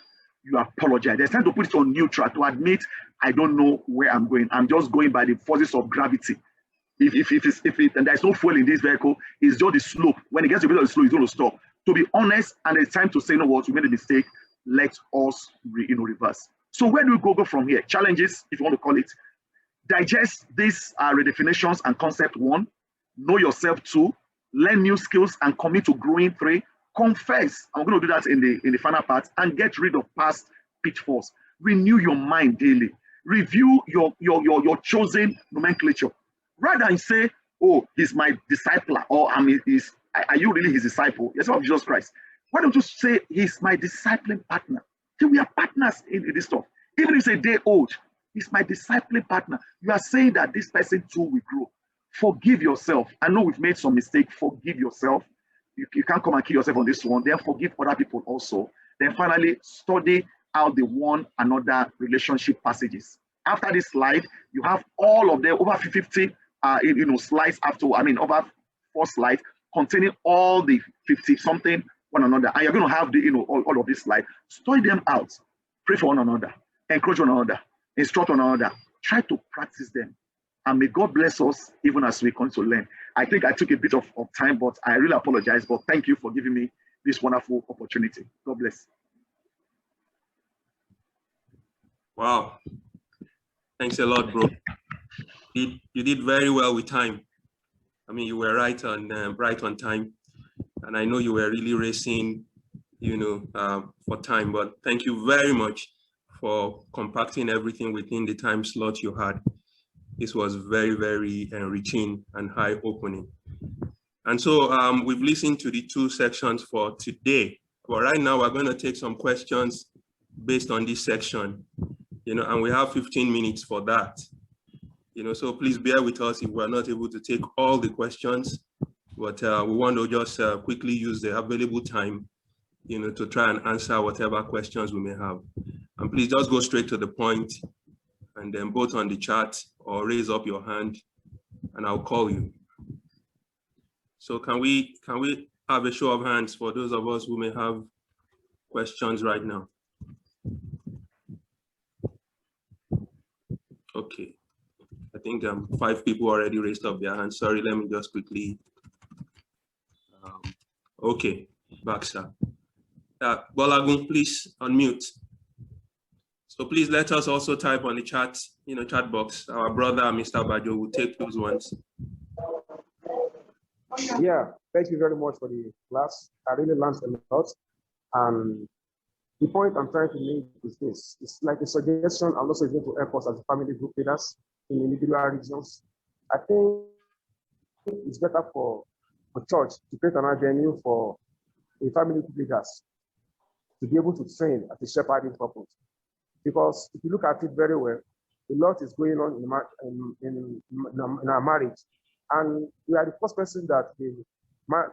You apologize. There's time to put it on neutral, to admit, I don't know where I'm going. I'm just going by the forces of gravity. And there's no fuel in this vehicle, it's just the slope. When it gets to the middle of the slope, it's going to stop. To be honest, and it's time to say, you know what, we made a mistake. Let us reverse. So where do we go from here? Challenges, if you want to call it. Digest these redefinitions and concept 1. Know yourself 2. Learn new skills and commit to growing 3. Confess. I'm going to do that in the final part, and get rid of past pitfalls. Renew your mind daily. Review your chosen nomenclature. Rather than say, oh, he's my discipler, or are you really his disciple? Yes, of Jesus Christ. Why don't you say he's my discipling partner? So we are partners in this stuff. Even if it's a day old, he's my discipling partner. You are saying that this person too will grow. Forgive yourself. I know we've made some mistakes. Forgive yourself. You can't come and kill yourself on this one. Then forgive other people also. Then finally, study out the one another relationship passages. After this slide, you have all of them, over 50 slides over 4 slides containing all the 50 something one another, and you're going to have the all of these slides. Study them out, pray for one another, encourage one another, instruct one another, try to practice them, and may God bless us even as we continue to learn. I think I took a bit of time, but I really apologize. But thank you for giving me this wonderful opportunity. God bless. Wow, thanks a lot, bro. You did very well with time. I mean, you were right on time, and I know you were really racing, for time. But thank you very much for compacting everything within the time slot you had. This was very, very enriching and eye-opening. And so we've listened to the 2 sections for today. But right now, we're going to take some questions based on this section, and we have 15 minutes for that. So please bear with us if we're not able to take all the questions, but we want to just quickly use the available time, to try and answer whatever questions we may have. And please just go straight to the point, and then vote on the chat or raise up your hand, and I'll call you. So can we have a show of hands for those of us who may have questions right now? Okay. I think 5 people already raised up their hands. Sorry, let me just quickly. Okay, Baksa. Bolagun, please unmute. So please let us also type on the chat, chat box. Our brother, Mr. Bajo, will take those ones. Yeah, thank you very much for the class. I really learned a lot. And The point I'm trying to make is this. It's like a suggestion and also it's going to help us as family group leaders in individual regions. I think it's better for church to create an avenue for a family group leaders to be able to train at a shepherding purpose. Because if you look at it very well, a lot is going on in our marriage. And we are the first person that the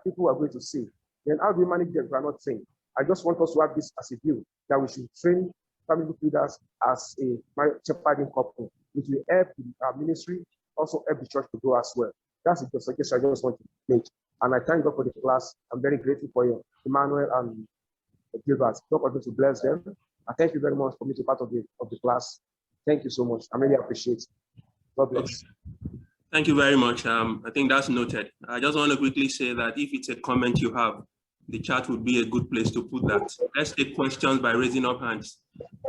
people are going to see. Then how do we manage them if we are not trained? I just want us to have this as a view, that we should train family leaders as a shepherding couple, which will help our ministry, also help the church to grow as well. That's the suggestion I just want to make. And I thank God for the class. I'm very grateful for you, Emmanuel and Gilbert. God continue to bless them. And thank you very much for being a part of the class. Thank you so much. I really appreciate it. God bless. Okay. Thank you very much. I think that's noted. I just want to quickly say that if it's a comment you have, the chat would be a good place to put that. Let's take questions by raising up hands.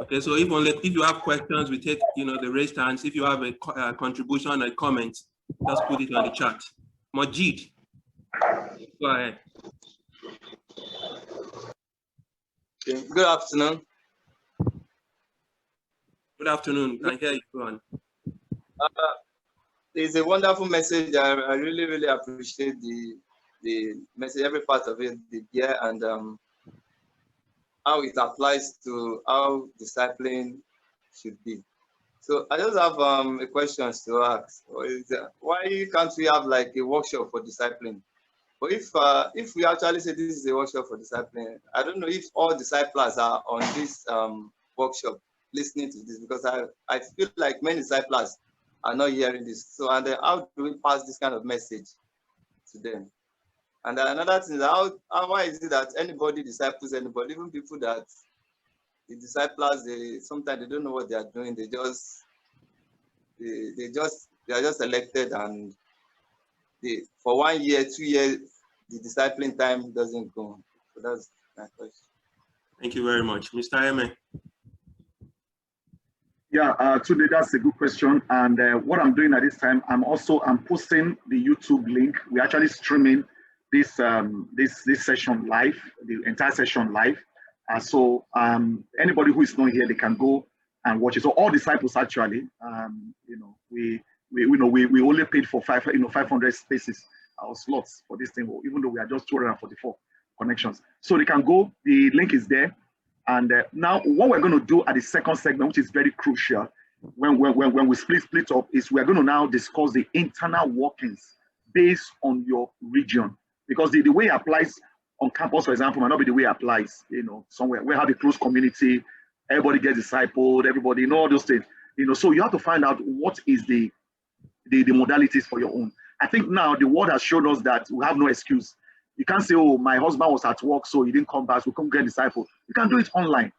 Okay, so if you have questions, we take the raised hands. If you have a contribution, a comment, just put it on the chat. Majid, go ahead. Okay. Good afternoon. Good afternoon. Can hear you. Go on. It's a wonderful message. I really, really appreciate the message, every part of it, the gear, and how it applies to how discipling should be. So I just have a question to ask. Why can't we have like a workshop for discipling? But if we actually say this is a workshop for discipling, I don't know if all disciples are on this workshop listening to this, because I feel like many disciples are not hearing this. So, and then how do we pass this kind of message to them? And then another thing is why is it that anybody disciples anybody, even people that the disciples, sometimes they don't know what they are doing. They are just elected, and for 1 year, 2 years, the discipling time doesn't go. So that's my question. Thank you very much, Mr. Eme. Yeah, today that's a good question. And what I'm doing at this time, I'm posting the YouTube link. We're actually streaming this session live, the entire session live. So anybody who is not here, they can go and watch it. So all disciples actually, we only paid for 500 spaces or slots for this thing, even though we are just 244 connections. So they can go. The link is there. And now what we're going to do at the second segment, which is very crucial, when we split up, is we're going to now discuss the internal workings based on your region. Because the way it applies on campus, for example, might not be the way it applies, somewhere. We have a close community, everybody gets discipled, everybody, all those things. So you have to find out what is the modalities for your own. I think now the world has shown us that we have no excuse. You can't say, oh, my husband was at work, so he didn't come back, so we couldn't get disciple. You can do it online.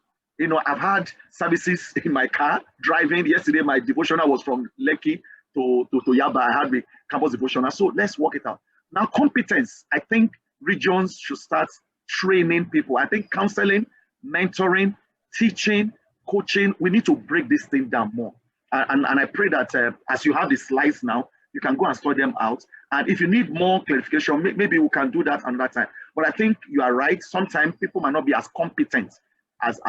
I've had services in my car driving. Yesterday, my devotional was from Lekki to Yaba. I had the campus devotional. So let's work it out. Now, competence. I think regions should start training people. I think counseling, mentoring, teaching, coaching, we need to break this thing down more. And I pray that as you have the slides now, you can go and study them out. And if you need more clarification, maybe we can do that another time. But I think you are right. Sometimes people might not be as competent as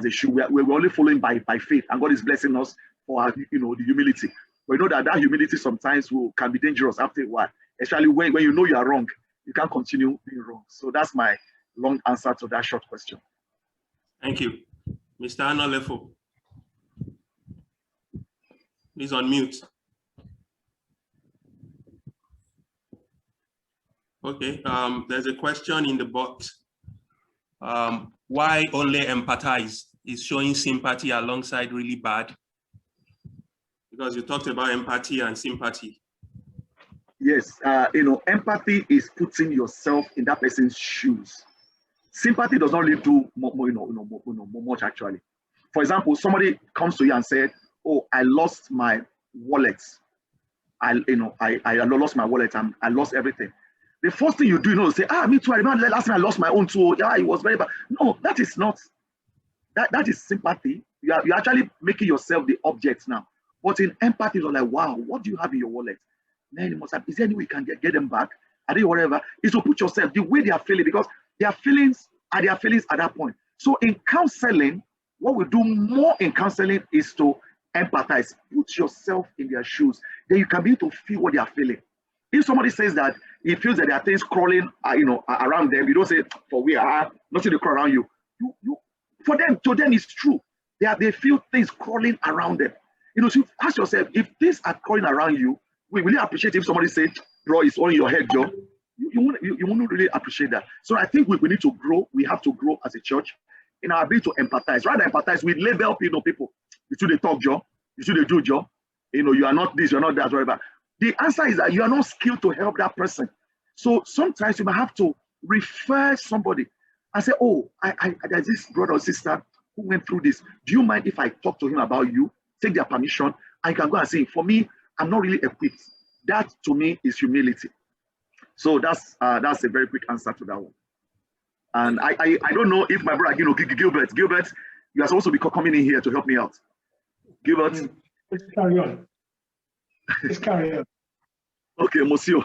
they should. We're only following by faith, and God is blessing us for our, the humility. But that humility sometimes can be dangerous after a while, especially when you know you are wrong. You can't continue being wrong. So that's my long answer to that short question. Thank you. Mr. Anolefo. Please unmute. Okay, there's a question in the box. Why only empathize is showing sympathy alongside really bad? Because you talked about empathy and sympathy. Yes, empathy is putting yourself in that person's shoes. Sympathy does not really do much actually. For example, somebody comes to you and said, "Oh, I lost my wallet. I lost my wallet and I lost everything." The first thing you do, is say, me too. I remember last time I lost my own too. Yeah, it was very bad. No, that is not. That is sympathy. You're actually making yourself the object now. But in empathy, you're like, wow, what do you have in your wallet? Man, you must have. Is there any way you can get them back? Are they whatever? Is to put yourself the way they are feeling, because their feelings are their feelings at that point. So in counseling, what we do more in counseling is to empathize, put yourself in their shoes, then you can be able to feel what they are feeling. If somebody says that he feels that there are things crawling, around them, you don't say, for we are nothing to crawl around you. For them, to them, it's true. They feel things crawling around them. So you ask yourself, if things are crawling around you, will you appreciate if somebody says, bro, it's all in your head, Joe? You won't really appreciate that. So I think we need to grow. We have to grow as a church in our ability to empathize. Rather than empathize, we label people. You should they talk, Joe. You should they do, Joe. You are not this, you're not that, whatever. The answer is that you are not skilled to help that person. So sometimes you might have to refer somebody and say, oh, there's this brother or sister who went through this. Do you mind if I talk to him about you? Take their permission. I can go and say, for me, I'm not really equipped. That to me is humility. So that's a very quick answer to that one. And I don't know if my brother, Gilbert, you are supposed to be coming in here to help me out. Gilbert. Let's carry on. Okay, Monsieur.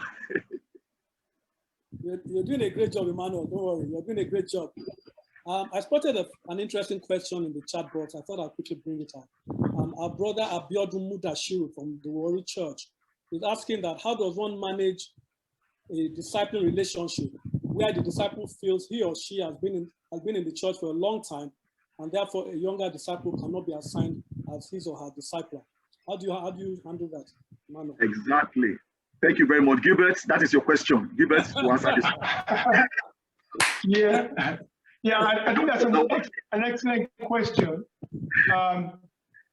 You're doing a great job, Emmanuel. Don't worry, you're doing a great job. I spotted an interesting question in the chat box. I thought I'd quickly bring it up. Our brother Abiodun Mudashiru from the Warri Church is asking that how does one manage a disciple relationship where the disciple feels he or she has been in the church for a long time, and therefore a younger disciple cannot be assigned as his or her discipler? How do you handle that, Emmanuel? Exactly. Thank you very much, Gilbert. That is your question, Gilbert, to answer this. Yeah, I think that's an excellent question.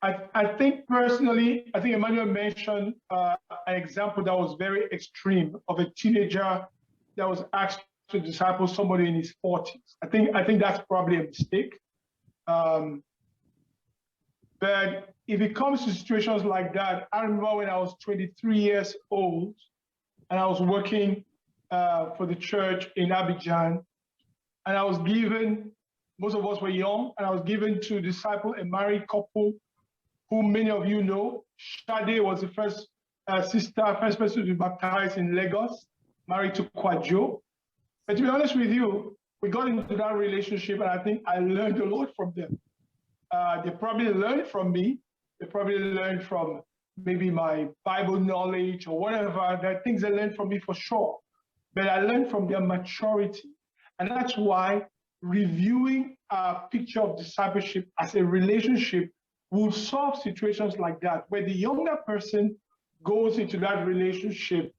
I think personally, I think Emmanuel mentioned an example that was very extreme of a teenager that was asked to disciple somebody in his 40s. I think that's probably a mistake. But if it comes to situations like that, I remember when I was 23 years old and I was working for the church in Abidjan, and I was given, most of us were young, and I was given to disciple a married couple who many of you know. Shade was the first person to be baptized in Lagos, married to Kwajo. But to be honest with you, we got into that relationship, and I think I learned a lot from them. They probably learned from me. They probably learned from maybe my Bible knowledge or whatever. There are things they learned from me for sure. But I learned from their maturity. And that's why reviewing a picture of discipleship as a relationship will solve situations like that, where the younger person goes into that relationship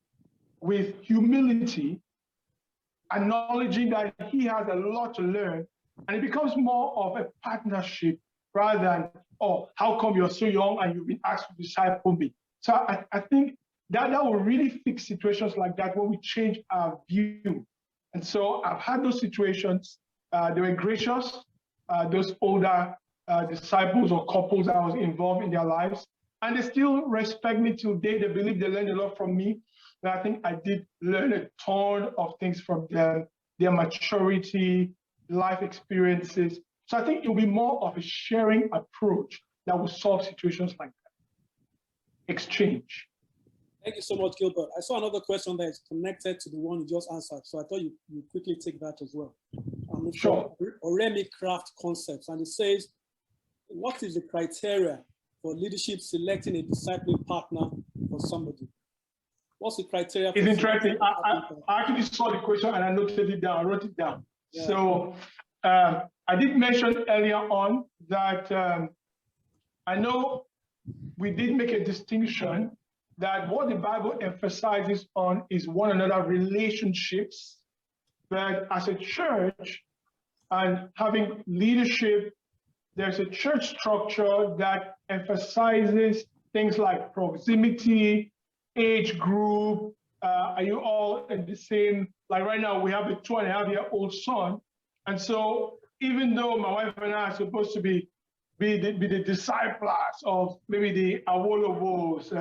with humility, acknowledging that he has a lot to learn, and it becomes more of a partnership rather than, oh, how come you're so young and you've been asked to disciple me? So I think that will really fix situations like that when we change our view. And so I've had those situations. They were gracious, those older disciples or couples I was involved in their lives. And they still respect me till today. They believe they learned a lot from me. But I think I did learn a ton of things from them, their maturity, life experiences. So I think it will be more of a sharing approach that will solve situations like that. Exchange. Thank you so much, Gilbert. I saw another question that is connected to the one you just answered, so I thought you quickly take that as well. Sure. Oremi Craft Concepts, and it says, what is the criteria for leadership selecting a discipling partner for somebody? What's the criteria? It's interesting. I actually saw the question and I noted it down, I wrote it down. Yeah. So I did mention earlier on that I know we did make a distinction that what the Bible emphasizes on is one another relationships, but as a church and having leadership, there's a church structure that emphasizes things like proximity, age group. Are you all in the same? Like right now, we have a 2.5-year-old son, and so even though my wife and I are supposed to be the disciples of maybe the Awolowos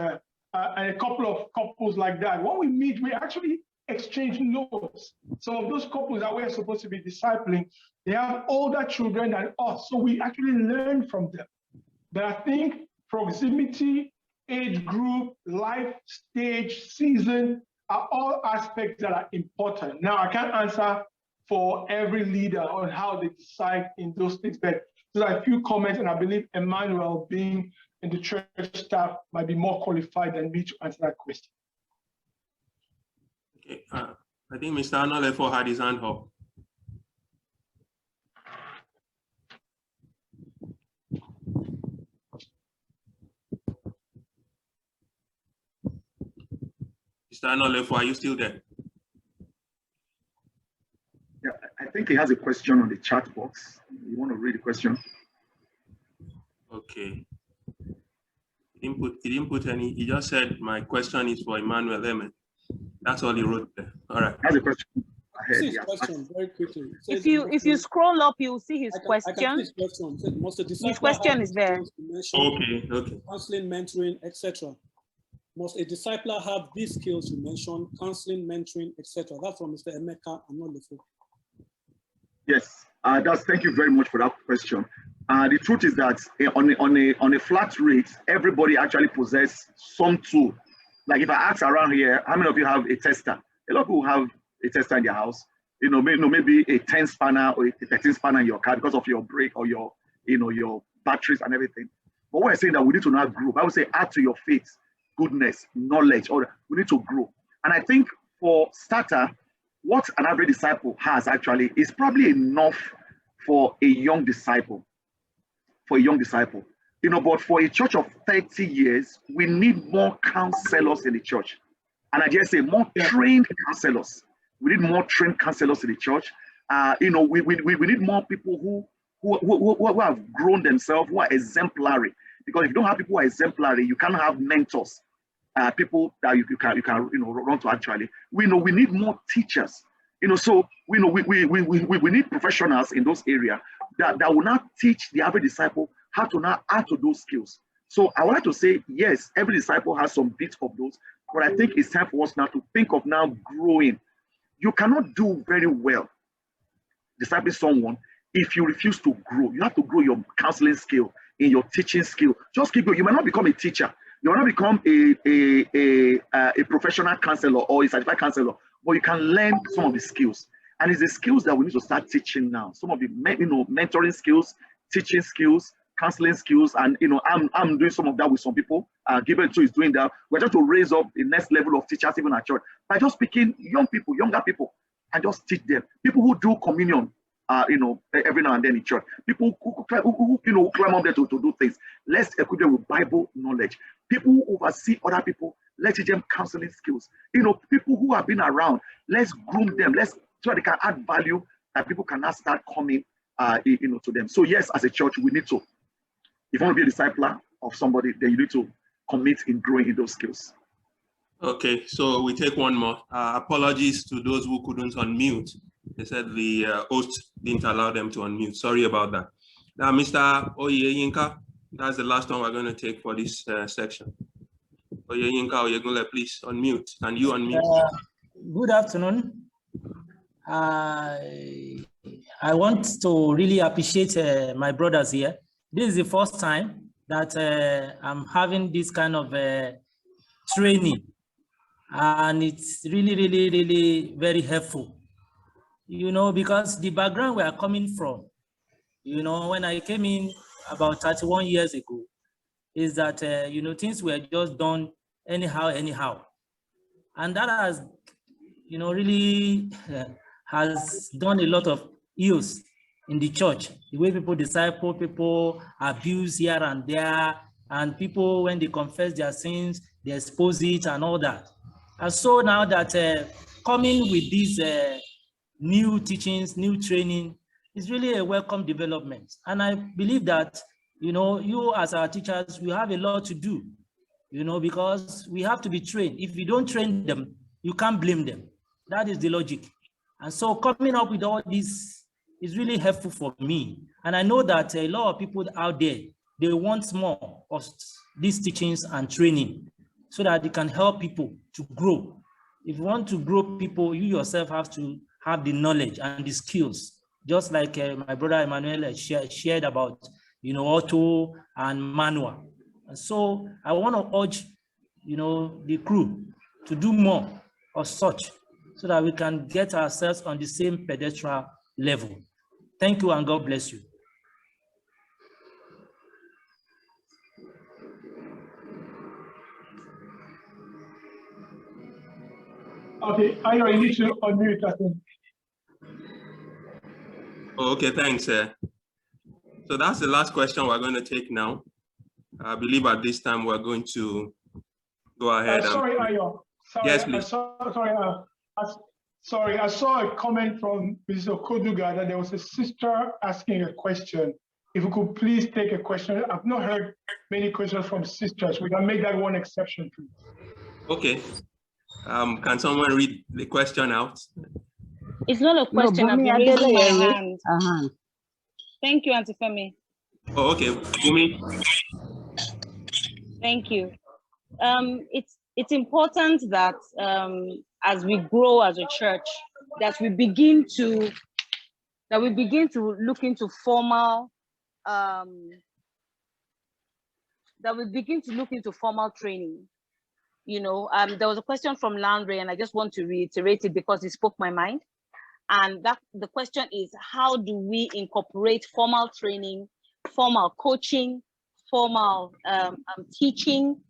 and a couple of couples like that, when we meet, we actually exchange notes. Some of those couples that we're supposed to be discipling, they have older children than us, so we actually learn from them. But I think proximity, age group, life stage, season are all aspects that are important. Now, I can't answer for every leader on how they decide in those things. But there are a few comments, and I believe Emmanuel, being in the church staff, might be more qualified than me to answer that question. Okay, I think Mr. Anolefo had his hand up. Mr. Anolefo, are you still there? Yeah, I think he has a question on the chat box. You want to read the question? Okay. He didn't put any. He just said, my question is for Emmanuel Emmett. That's all he wrote there. All right. Has a question. See his question very quickly. If you scroll up, you'll see his question. His question. His question is there. Okay. Counseling, mentoring, etc. Must a discipler have these skills you mentioned? Counseling, mentoring, etc. That's from Mr. Emeka Anolefo. Yes, thank you very much for that question. The truth is that on a flat rate, everybody actually possesses some tool. Like if I ask around here, how many of you have a tester? A lot of people have a tester in their house. Maybe a 10 spanner or a 13 spanner in your car because of your brake or your batteries and everything. But we're saying that we need to now grow. I would say add to your faith, goodness, knowledge, or we need to grow. And I think for starter, what an average disciple has actually is probably enough for a young disciple. But for a church of 30 years, we need more counselors in the church. And I just say more trained counselors. We need more trained counselors in the church. We need more people who have grown themselves, who are exemplary. Because if you don't have people who are exemplary, you can't have mentors. People that you can run to actually. We need more teachers. So we need professionals in those areas that will not teach the average disciple how to now add to those skills. So I would like to say, yes, every disciple has some bits of those, but I think it's time for us now to think of now growing. You cannot do very well discipling someone if you refuse to grow. You have to grow your counseling skill, in your teaching skill. Just keep going. You might not become a teacher. You might not become a professional counselor or a certified counselor, but you can learn some of the skills. And it's the skills that we need to start teaching now. Some of the mentoring skills, teaching skills, counseling skills, and I'm doing some of that with some people. Given is doing that. We're trying to raise up the next level of teachers even at church by just picking younger people, and just teach them. People who do communion, every now and then in church. People who climb up there to do things. Let's equip them with Bible knowledge. People who oversee other people, let's teach them counseling skills. People who have been around, let's groom them. Let's so that they can add value that people can now start coming, to them. So yes, as a church, we need to. If you want to be a discipler of somebody, then you need to commit in growing in those skills. Okay, so we take one more. Apologies to those who couldn't unmute. They said the host didn't allow them to unmute. Sorry about that. Now, Mr. Oyeyinka, that's the last one we're going to take for this section. Oyeyinka Oyegule, please unmute. Can you unmute? Good afternoon. I want to really appreciate my brothers here. This is the first time that I'm having this kind of training, and it's really very helpful. Because the background we are coming from, when I came in about 31 years ago, is that things were just done anyhow, and that has really has done a lot of ills in the church. The way people disciple, people abuse here and there, and people, when they confess their sins, they expose it and all that. And so now that coming with these new teachings, new training is really a welcome development. And I believe that, you as our teachers, we have a lot to do, because we have to be trained. If you don't train them, you can't blame them. That is the logic. And so coming up with all this is really helpful for me. And I know that a lot of people out there, they want more of these teachings and training so that they can help people to grow. If you want to grow people, you yourself have to have the knowledge and the skills, just like my brother Emmanuel shared about, auto and manual. And so I want to urge, the crew to do more of such, so that we can get ourselves on the same pedestal level. Thank you, and God bless you. Okay, I know you need to unmute, I think. Oh, okay, thanks. So that's the last question we're going to take now. I believe at this time we're going to go ahead. Sorry, Ayo. Sorry, yes, please. Sorry, I saw a comment from Mr. Koduga that there was a sister asking a question. If we could please take a question. I've not heard many questions from sisters. We can make that one exception, please. Okay. Can someone read the question out? It's not a question. No, I've been raising my hand. Uh-huh. Thank you, Auntie Femi. Oh, okay. Bumi. Thank you. It's important that as we grow as a church, that we begin to look into formal training. You know, there was a question from Landry, and I just want to reiterate it because it spoke my mind. And that the question is, how do we incorporate formal training, formal coaching, formal teaching?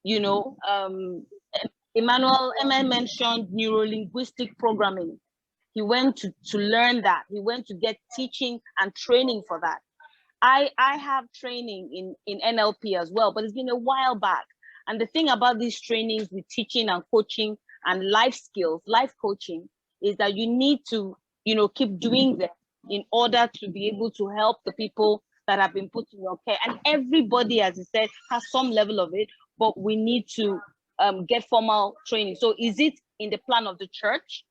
You know, Emmanuel mentioned neuro-linguistic programming. He went to learn that. He went to get teaching and training for that. I have training in NLP as well, but it's been a while back. And the thing about these trainings with teaching and coaching and life skills, life coaching, is that you need to, you know, keep doing them in order to be able to help the people that have been put in your care. And everybody, as I said, has some level of it, but we need to get formal training. So is it in the plan of the church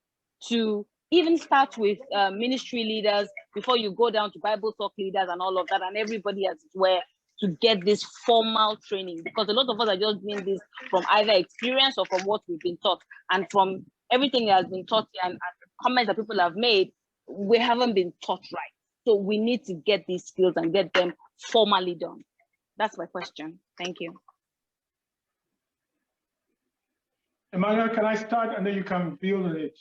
to even start with ministry leaders before you go down to Bible talk leaders and all of that, and everybody as well, to get this formal training? Because a lot of us are just doing this from either experience or from what we've been taught. And from everything that has been taught and comments that people have made, we haven't been taught right. So we need to get these skills and get them formally done. That's my question. Thank you. Emmanuel, can I start and then you can build on it?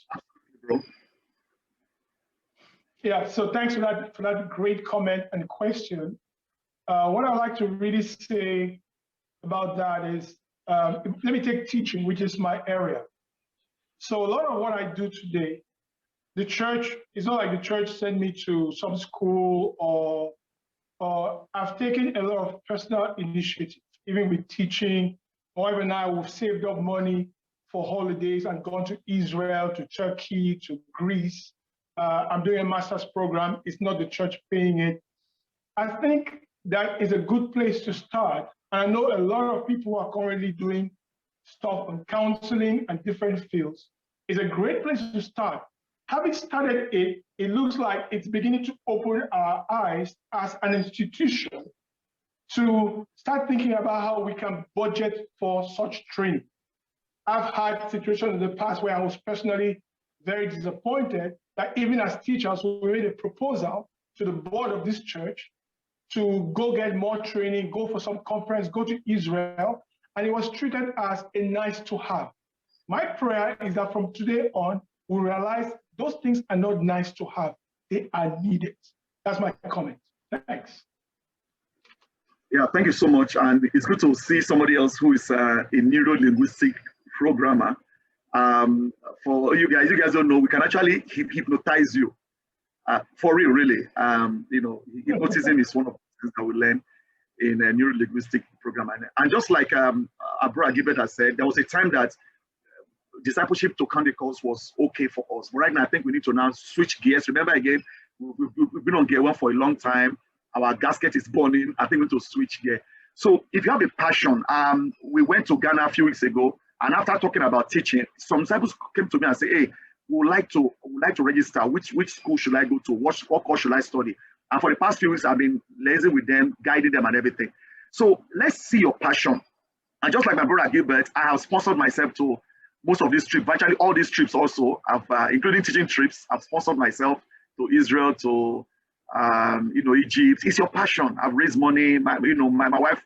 Yeah, so thanks for that great comment and question. What I'd like to really say about that is, let me take teaching, which is my area. So a lot of what I do today, the church, it's not like the church sent me to some school or I've taken a lot of personal initiative, even with teaching, or even now we've saved up money for holidays and gone to Israel, to Turkey, to Greece. I'm doing a master's program. It's not the church paying it. I think that is a good place to start. And I know a lot of people who are currently doing stuff on counseling and different fields. It's a great place to start. Having started it, it looks like it's beginning to open our eyes as an institution to start thinking about how we can budget for such training. I've had situations in the past where I was personally very disappointed that even as teachers, we made a proposal to the board of this church to go get more training, go for some conference, go to Israel, and it was treated as a nice to have. My prayer is that from today on, we realize those things are not nice to have, they are needed. That's my comment. Thanks. Yeah, thank you so much. And it's good to see somebody else who is a neuro-linguistic programmer. For you guys don't know, we can actually hypnotize you. For real, really. You know, hypnotism is one of the things that we learn in a neuro-linguistic program. And just like Abra Gilbert has said, there was a time that discipleship to Candy course was okay for us. But right now, I think we need to now switch gears. Remember again, we've been on gear one for a long time. Our gasket is burning. I think we need to switch gear. So if you have a passion, we went to Ghana a few weeks ago, and after talking about teaching, some disciples came to me and said, "Hey, we would like to register. Which school should I go to? What course should I study?" And for the past few weeks, I've been liaising with them, guiding them and everything. So let's see your passion. And just like my brother Gilbert, I have sponsored myself to most of these trips, virtually all these trips also, including teaching trips. I've sponsored myself to Israel, to Egypt. It's your passion. I've raised money. My wife,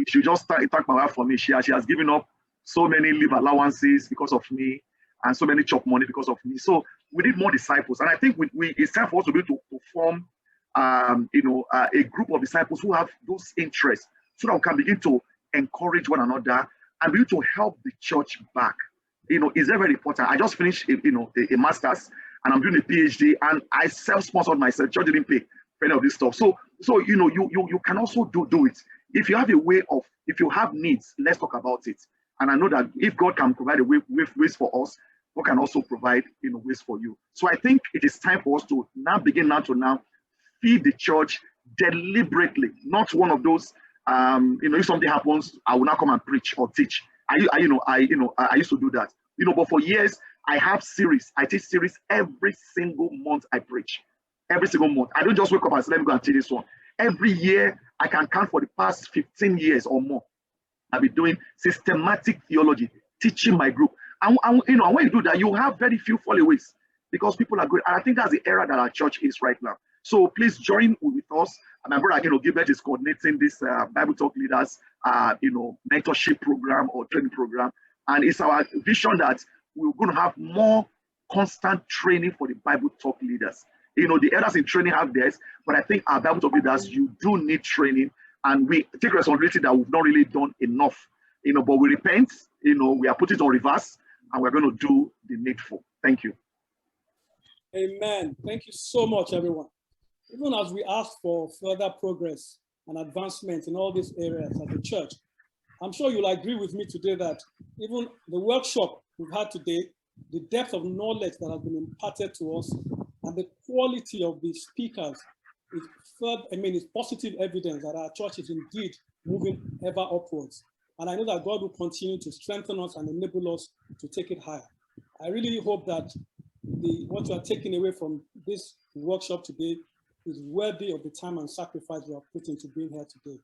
she just talked my wife for me. She has given up so many leave allowances because of me. and so many chop money because of me. So we need more disciples. And I think it's time for us to be able to form a group of disciples who have those interests so that we can begin to encourage one another and be able to help the church back. It's very, very important. I just finished a master's and I'm doing a PhD and I self-sponsored myself. Church didn't pay for any of this stuff. So you can also do it. If you have a way of, if you have needs, let's talk about it. And I know that if God can provide a ways for us, God can also provide ways for you. So I think it is time for us to now begin to feed the church deliberately, not one of those if something happens, I will not come and preach or teach. I used to do that. But for years I have series. I teach series every single month. I preach every single month. I don't just wake up and say, let me go and teach this one. Every year I can count for the past 15 years or more. I've been doing systematic theology, teaching my group. And when you do that, you have very few followays because people are good. And I think that's the era that our church is right now. So please join with us. And my brother, Gilbert is coordinating this Bible Talk Leaders, mentorship program or training program. And it's our vision that we're going to have more constant training for the Bible Talk Leaders. The elders in training have theirs, but I think our Bible Talk Leaders, you do need training. And we take responsibility that we've not really done enough, but we repent, we are putting it on reverse and we're going to do the needful. Thank you. Amen. Thank you so much, everyone. Even as we ask for further progress and advancement in all these areas of the church, I'm sure you'll agree with me today that even the workshop we've had today, the depth of knowledge that has been imparted to us and the quality of the speakers is positive evidence that our church is indeed moving ever upwards. And I know that God will continue to strengthen us and enable us to take it higher. I really hope that what you are taking away from this workshop today is worthy of the time and sacrifice you are put into being here today.